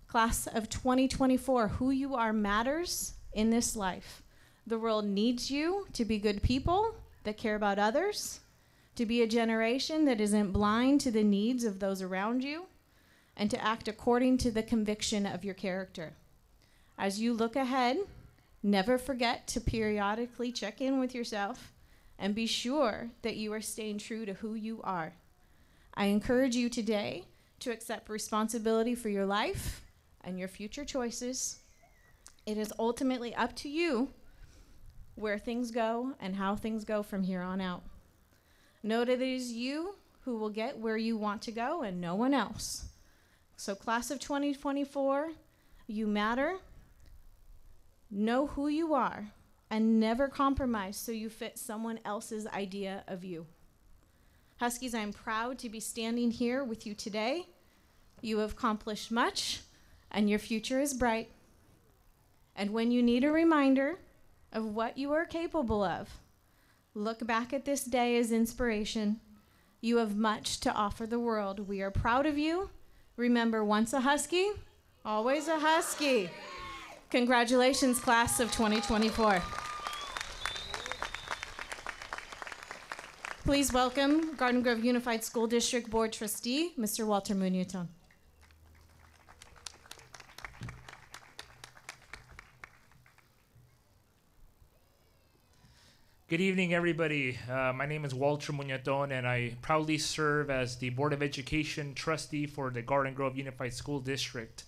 Class of 2024, who you are matters in this life. The world needs you to be good people that care about others, to be a generation that isn't blind to the needs of those around you, and to act according to the conviction of your character. As you look ahead, never forget to periodically check in with yourself and be sure that you are staying true to who you are. I encourage you today to accept responsibility for your life and your future choices. It is ultimately up to you where things go and how things go from here on out. Know that it is you who will get where you want to go and no one else. So class of 2024, you matter. Know who you are and never compromise so you fit someone else's idea of you. Huskies, I'm proud to be standing here with you today. You have accomplished much, and your future is bright. And when you need a reminder of what you are capable of, look back at this day as inspiration. You have much to offer the world. We are proud of you. Remember, once a Husky, always a Husky. Congratulations, class of 2024. Please welcome Garden Grove Unified School District Board Trustee, Mr. Walter Muñetón. Good evening, everybody. My name is Walter Muñetón, and I proudly serve as the Board of Education trustee for the Garden Grove Unified School District.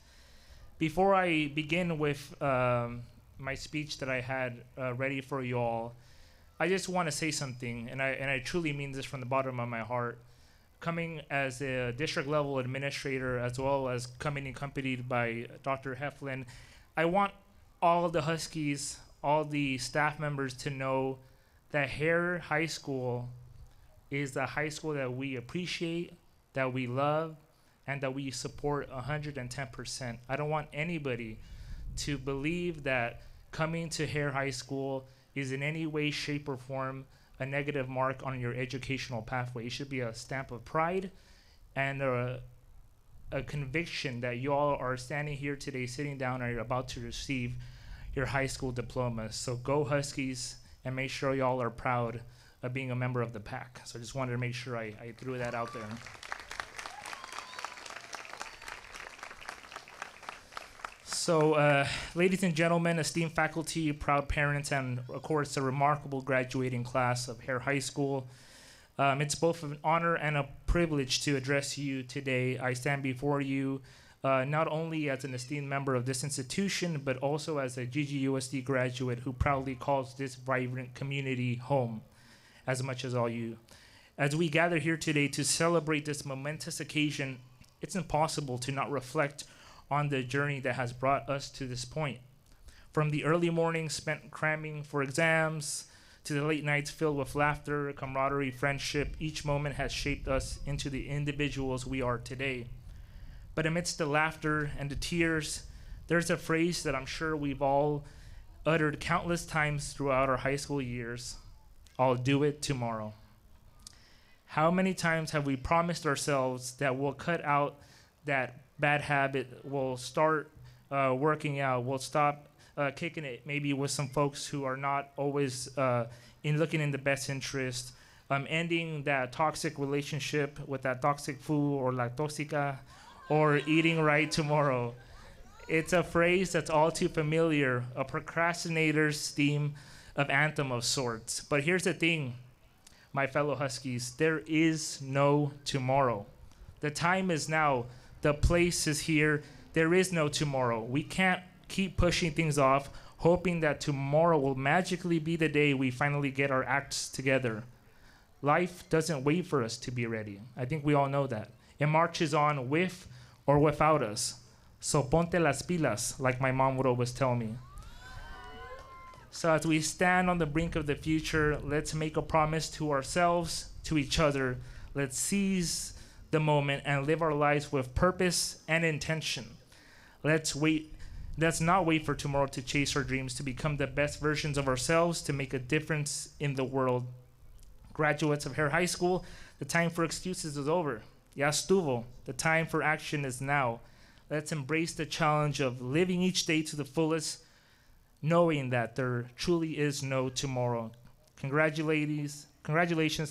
Before I begin with my speech that I had ready for you all, I just want to say something, and I truly mean this from the bottom of my heart. Coming as a district level administrator, as well as coming accompanied by Dr. Heflin, I want all the Huskies, all the staff members to know that Hare High School is the high school that we appreciate, that we love, and that we support 110%. I don't want anybody to believe that coming to Hare High School is in any way, shape, or form a negative mark on your educational pathway. It should be a stamp of pride and a conviction that you all are standing here today, sitting down, and you're about to receive your high school diploma. So go Huskies, and make sure y'all are proud of being a member of the pack. So I just wanted to make sure I threw that out there. So, ladies and gentlemen, esteemed faculty, proud parents, and of course, a remarkable graduating class of Hare High School. It's both an honor and a privilege to address you today. I stand before you not only as an esteemed member of this institution, but also as a GGUSD graduate who proudly calls this vibrant community home, as much as all you. As we gather here today to celebrate this momentous occasion, it's impossible to not reflect on the journey that has brought us to this point. From the early mornings spent cramming for exams, to the late nights filled with laughter, camaraderie, friendship, each moment has shaped us into the individuals we are today. But amidst the laughter and the tears, there's a phrase that I'm sure we've all uttered countless times throughout our high school years: I'll do it tomorrow. How many times have we promised ourselves that we'll cut out that bad habit, we'll start working out, we'll stop kicking it maybe with some folks who are not always looking in the best interest, ending that toxic relationship with that toxic food or la tóxica, or eating right tomorrow. It's a phrase that's all too familiar, a procrastinator's theme of anthem of sorts. But here's the thing, my fellow Huskies, there is no tomorrow. The time is now. The place is here. There is no tomorrow. We can't keep pushing things off, hoping that tomorrow will magically be the day we finally get our acts together. Life doesn't wait for us to be ready. I think we all know that. It marches on with or without us. So ponte las pilas, like my mom would always tell me. So as we stand on the brink of the future, let's make a promise to ourselves, to each other. Let's seize the moment and live our lives with purpose and intention. Let's wait Let's not wait for tomorrow to chase our dreams, to become the best versions of ourselves, to make a difference in the world. Graduates of Hare High School, the time for excuses is over. Ya estuvo. The time for action is now. Let's embrace the challenge of living each day to the fullest, knowing that there truly is no tomorrow. Congratulations,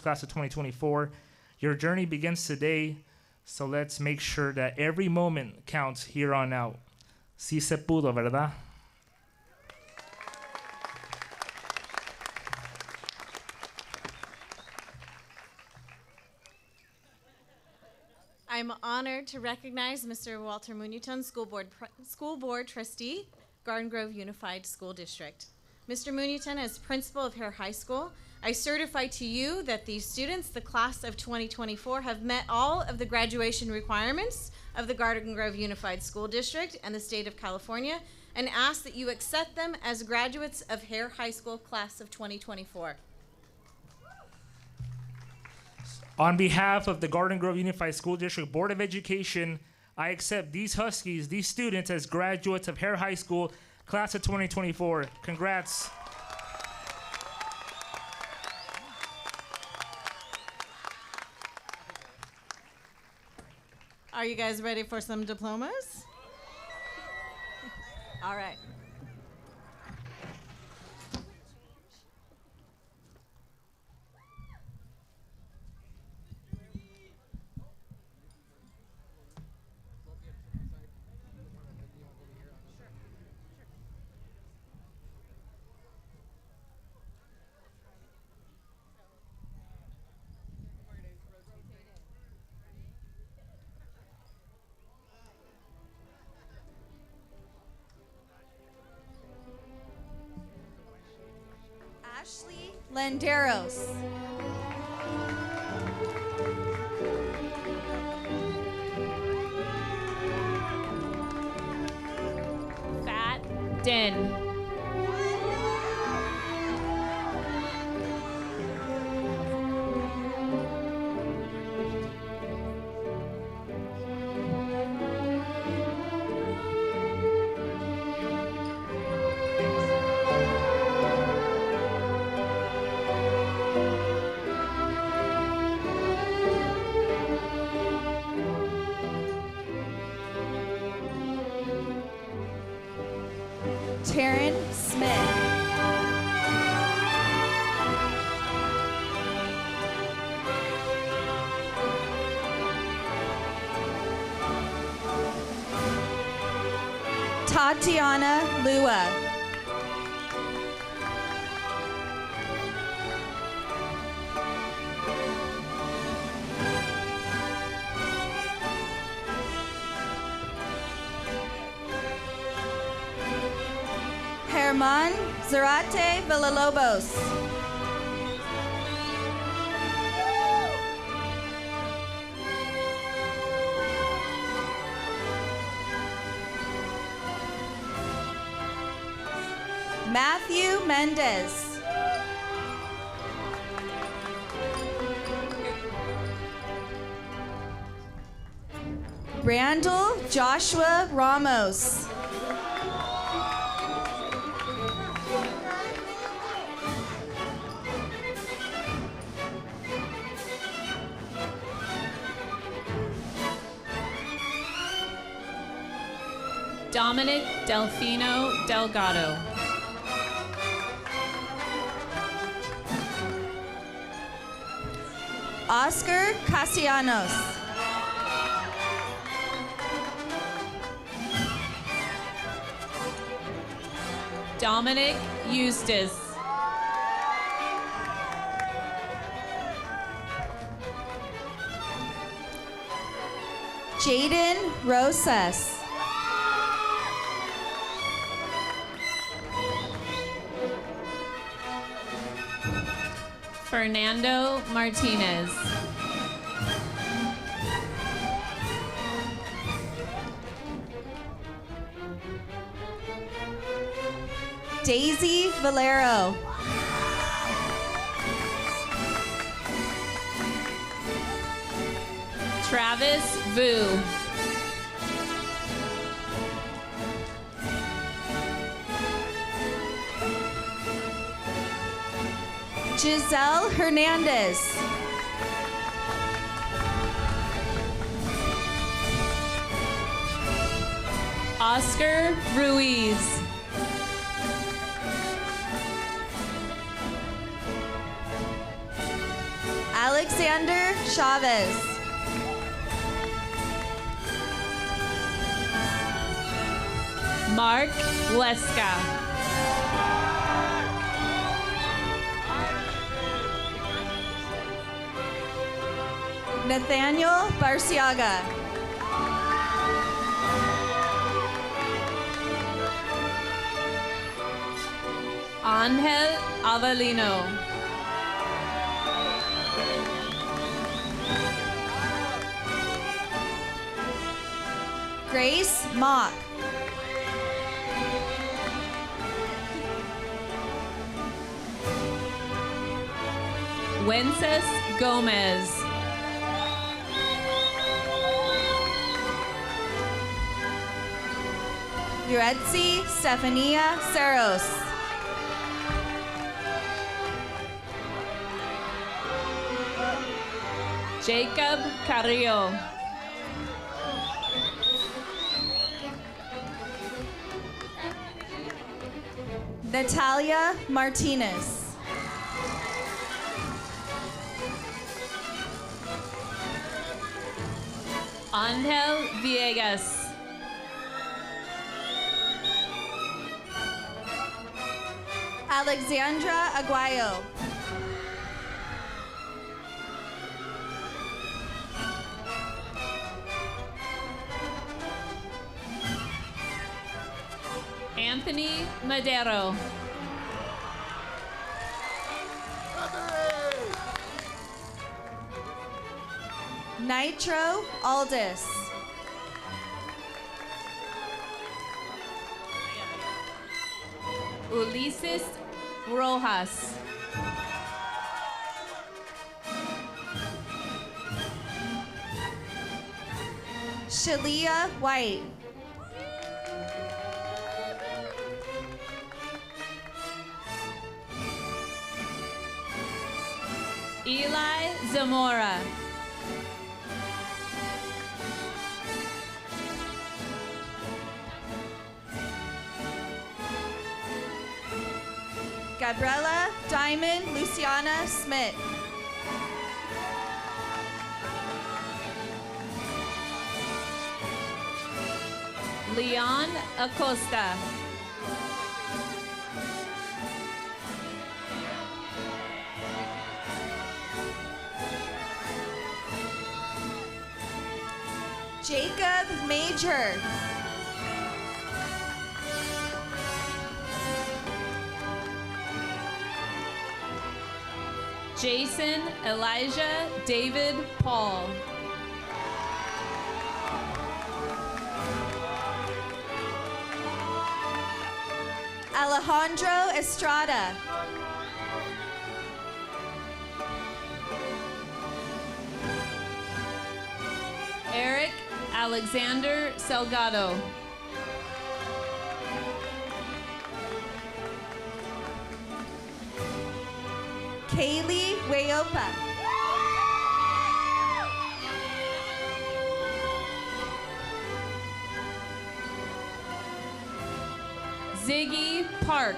class of 2024. Your journey begins today, so let's make sure that every moment counts here on out. Sí se pudo, ¿verdad? I'm honored to recognize Mr. Walter Muñoton, School Board Trustee, Garden Grove Unified School District. Mr. Muñoton, as principal of Hare High School, I certify to you that these students, the class of 2024, have met all of the graduation requirements of the Garden Grove Unified School District and the state of California, and ask that you accept them as graduates of Hare High School class of 2024. On behalf of the Garden Grove Unified School District Board of Education, I accept these Huskies, these students, as graduates of Hare High School, class of 2024. Congrats. Are you guys ready for some diplomas? All right. Ashley Landeros. Fat Din. Taryn Smith. Tatiana Lua. Herman Zarate Villalobos. Matthew Mendez. Randall Joshua Ramos. Dominic Delfino Delgado. Oscar Castellanos. Dominic Eustace. Jaden Rosas. Fernando Martinez. Daisy Valero. Travis Vu. Giselle Hernandez. Oscar Ruiz. Alexander Chavez. Mark Leska. Nathaniel Barciaga. Ángel Avelino. Grace Mock. Wences Gomez. Yuretsi Stefania Saros. Jacob Carrillo. Natalia Martinez. Ángel Villegas. Alexandra Aguayo. Anthony Madero. Nitro Aldis. Ulises Rojas. Shalia White. Eli Zamora. Gabriela Diamond Luciana Smith. Leon Acosta. Jacob Major. Jason Elijah David Paul. Alejandro Estrada. Eric Alexander Salgado. Kaylee Weopa. Ziggy Park.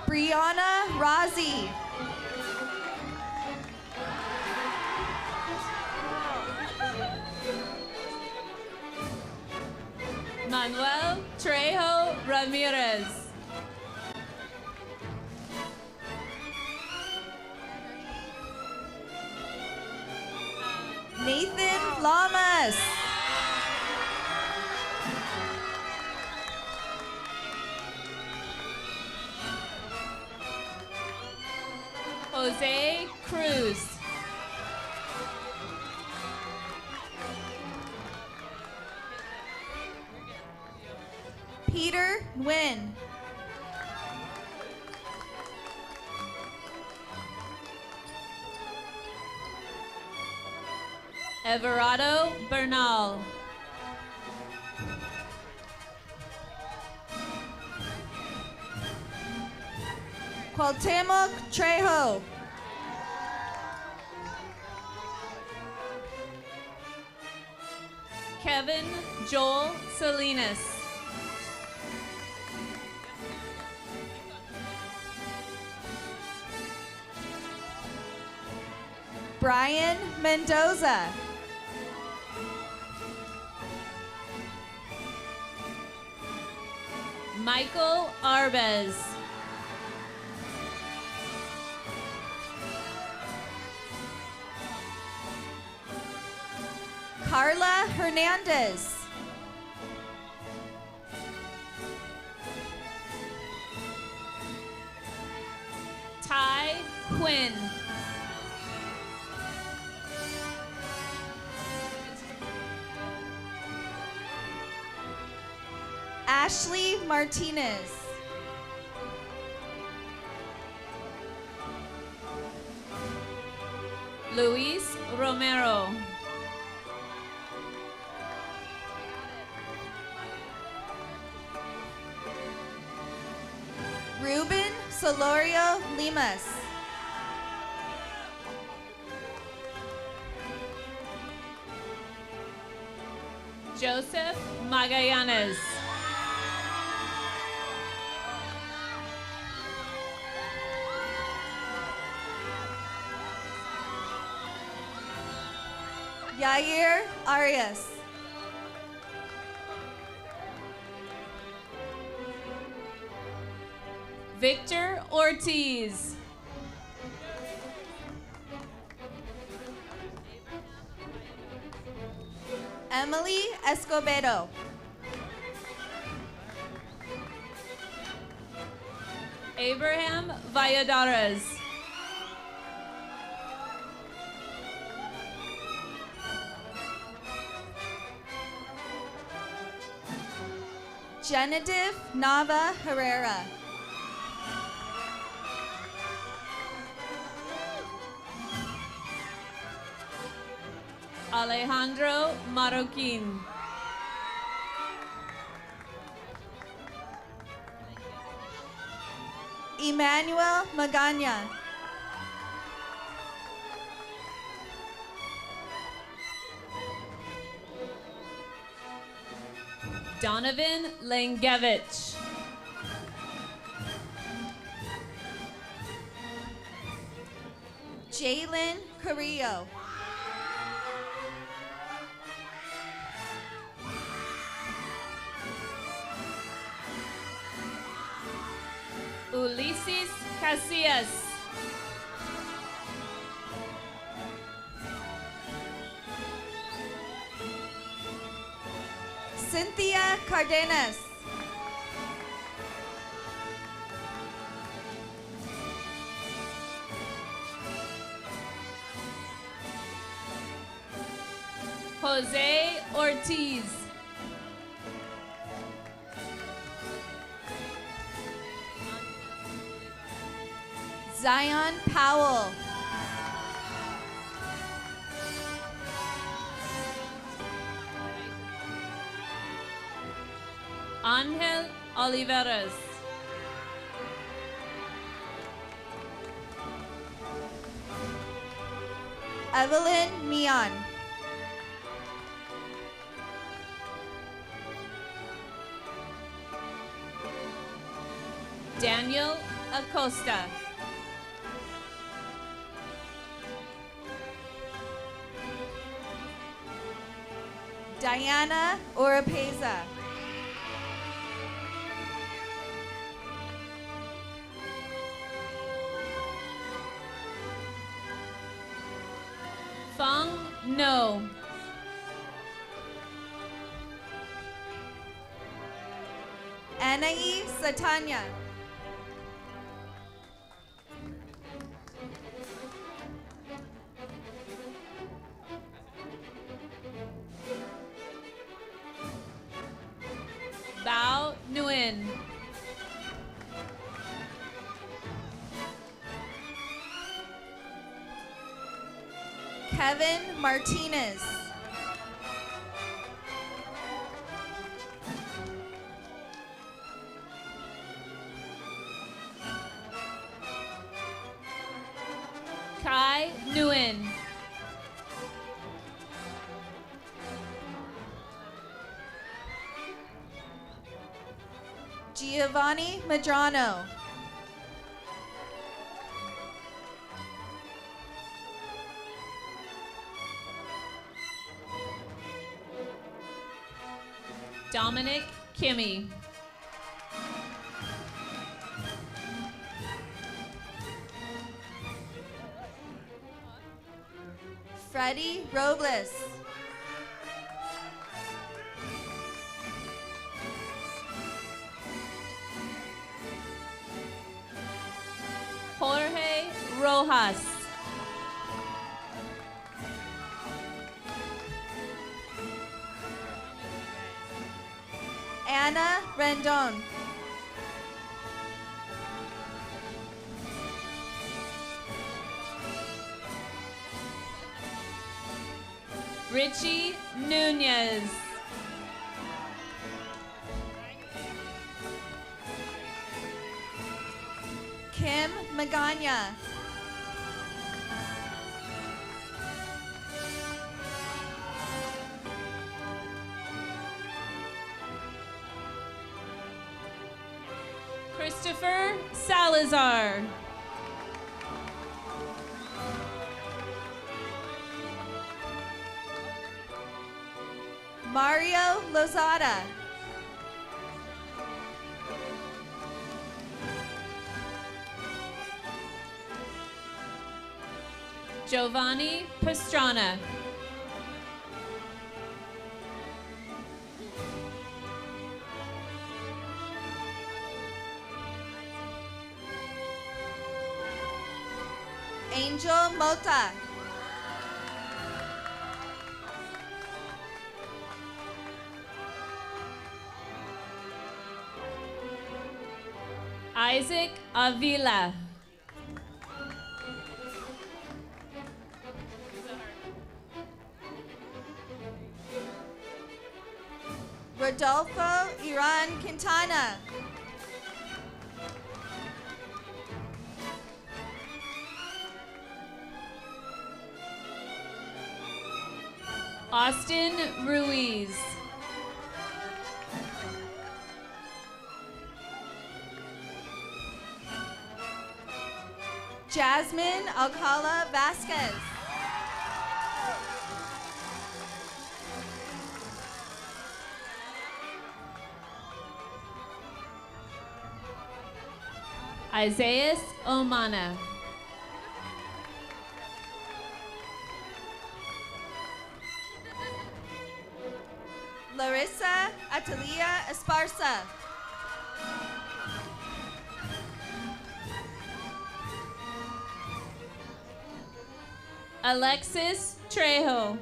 Brianna Razi. Manuel Trejo Ramirez. Nathan Lamas. Jose Cruz. Peter Nguyen. Everardo Bernal. Cuauhtemoc Trejo. Kevin Joel Salinas. Brian Mendoza. Michael Arbez. Carla Hernandez. Ty Quinn. Ashley Martinez. Luis Romero. Ruben Solorio Limas. Joseph Magallanes. Yair Arias. Victor Ortiz. Emily Escobedo. Abraham Valladares. Genevieve Nava Herrera. Alejandro Marroquin. Emmanuel Magana. Donovan Langevich. Jalen Carrillo. Ulises Casillas. Cynthia Cardenas. Jose Ortiz. Zion Powell. Angel Oliveras. Evelyn Mian. Daniel Acosta. Diana Oropeza. Feng No. Anaí Satanya. Bao Nguyen. Kevin Martinez. Giovanni Madrano. Dominic Kimmy. Freddie Robles. Jorge Rojas. Anna Rendon. Richie Nunez. Kim Magana. Christopher Salazar. Mario Lozada. Giovanni Pastrana. Angel Mota. Isaac Avila. Rodolfo Iran Quintana. Austin Ruiz. Jasmine Alcala Vasquez. Isaias Omana. Larissa Atalia Esparza. Alexis Trejo.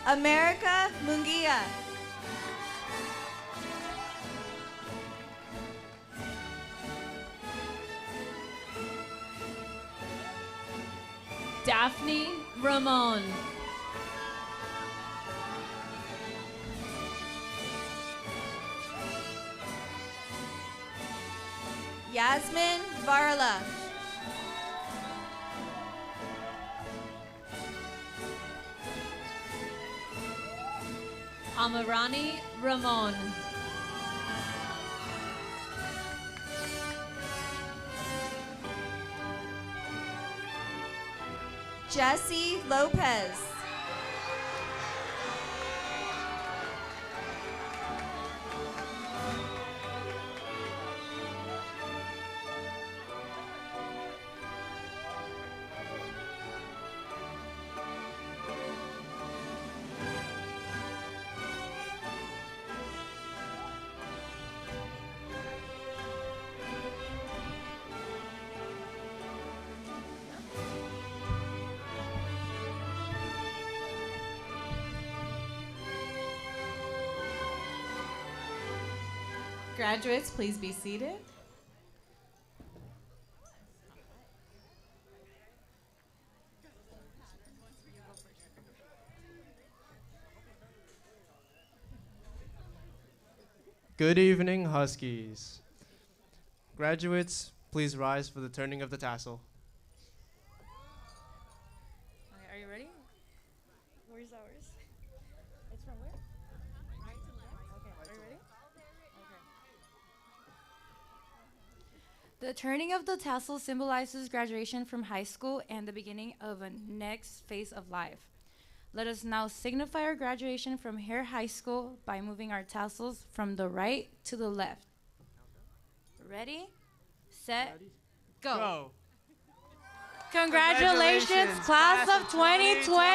America Munguia. Daphne Ramon. Yasmin Varla. Amarani Ramon. Jesse Lopez. Graduates, please be seated. Good evening, Huskies. Graduates, please rise for the turning of the tassel. Are you ready? Where's ours? It's from where? Right to left? Okay, are you ready? Okay. The turning of the tassel symbolizes graduation from high school and the beginning of a next phase of life. Let us now signify our graduation from Hare High School by moving our tassels from the right to the left. Ready, set, go. Congratulations, class of 2024!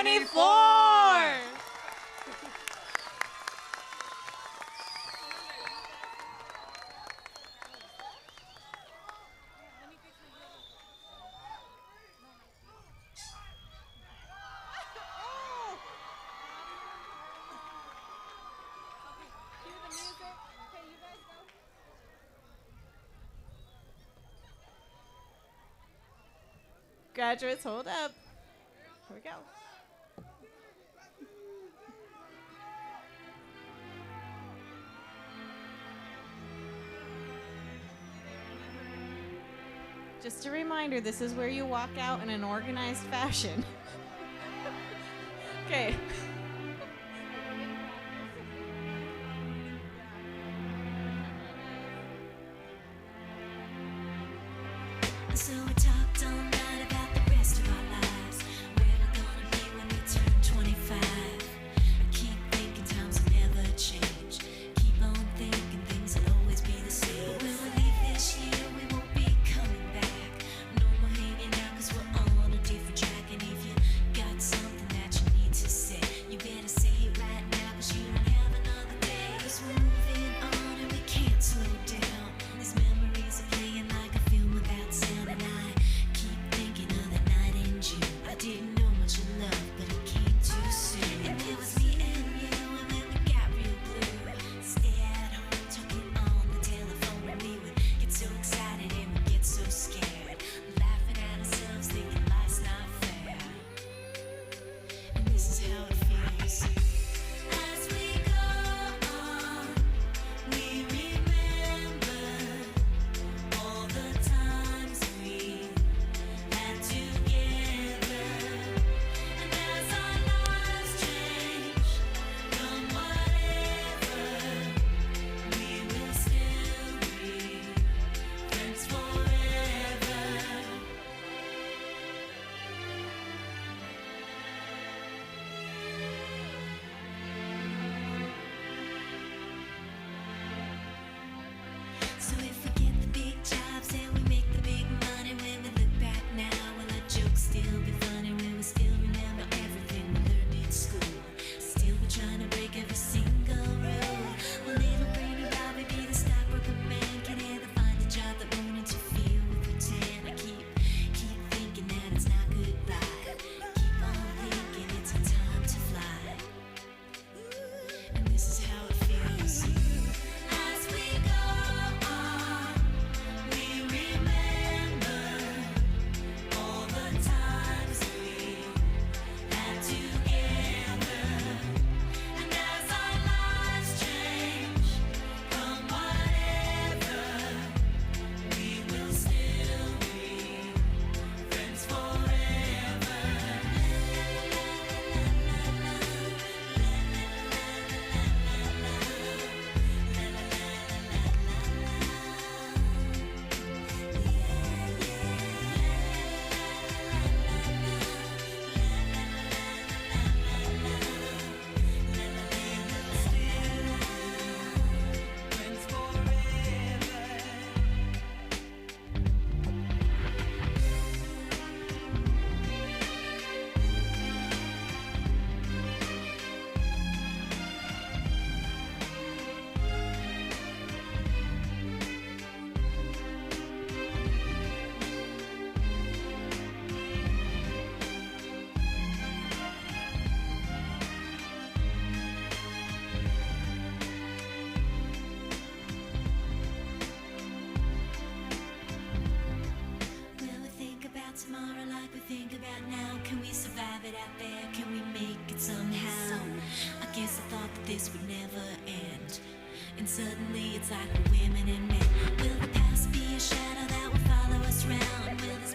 Graduates, hold up. Here we go. Just a reminder, this is where you walk out in an organized fashion. Okay. So we talked all night about the rest of our lives, where we're gonna be when we turn 25. I keep thinking times will never change. Keep on thinking things will always be the same. But when we leave this year, we won't be coming back. No more hanging out 'cause we're on a different track. And if you got something that you need to say, you better say it right now 'cause you don't have another day. 'Cause we're moving on and we can't slow down. These memories are playing like a film without sound. And I keep thinking of that night in June. I didn't know much of love, but it came too soon. And it was me and you, and then we got real blue. Stay at home, talking on the telephone, and we would get so excited and we'd get so scared, laughing at ourselves, thinking life's not fair. And this is how it feels. As we go on, we remember all the times we had together. And as our lives change from whatever, we will still be friends forever. So if we get the big jobs and we make the big money, when we look back now, will our jokes still be funny? Will we still remember everything we learned in school? Still be trying to break every single rule? Will little brainy Bobby be the stockbroker man? Can Heather find a job that won't interfere with her tan? I keep thinking that it's not goodbye. Keep on thinking it's our time to fly. And this is how it feels. As we go on, we remember all the times we had together. And as our lives change from whatever, we will still be friends forever. Friends forever. Will we think about tomorrow like we think about now? Can we survive it out there? Can we make it somehow? I guess I thought that this would never end. And suddenly it's like we're women and men. Will the past be a shadow that will follow us round? Will this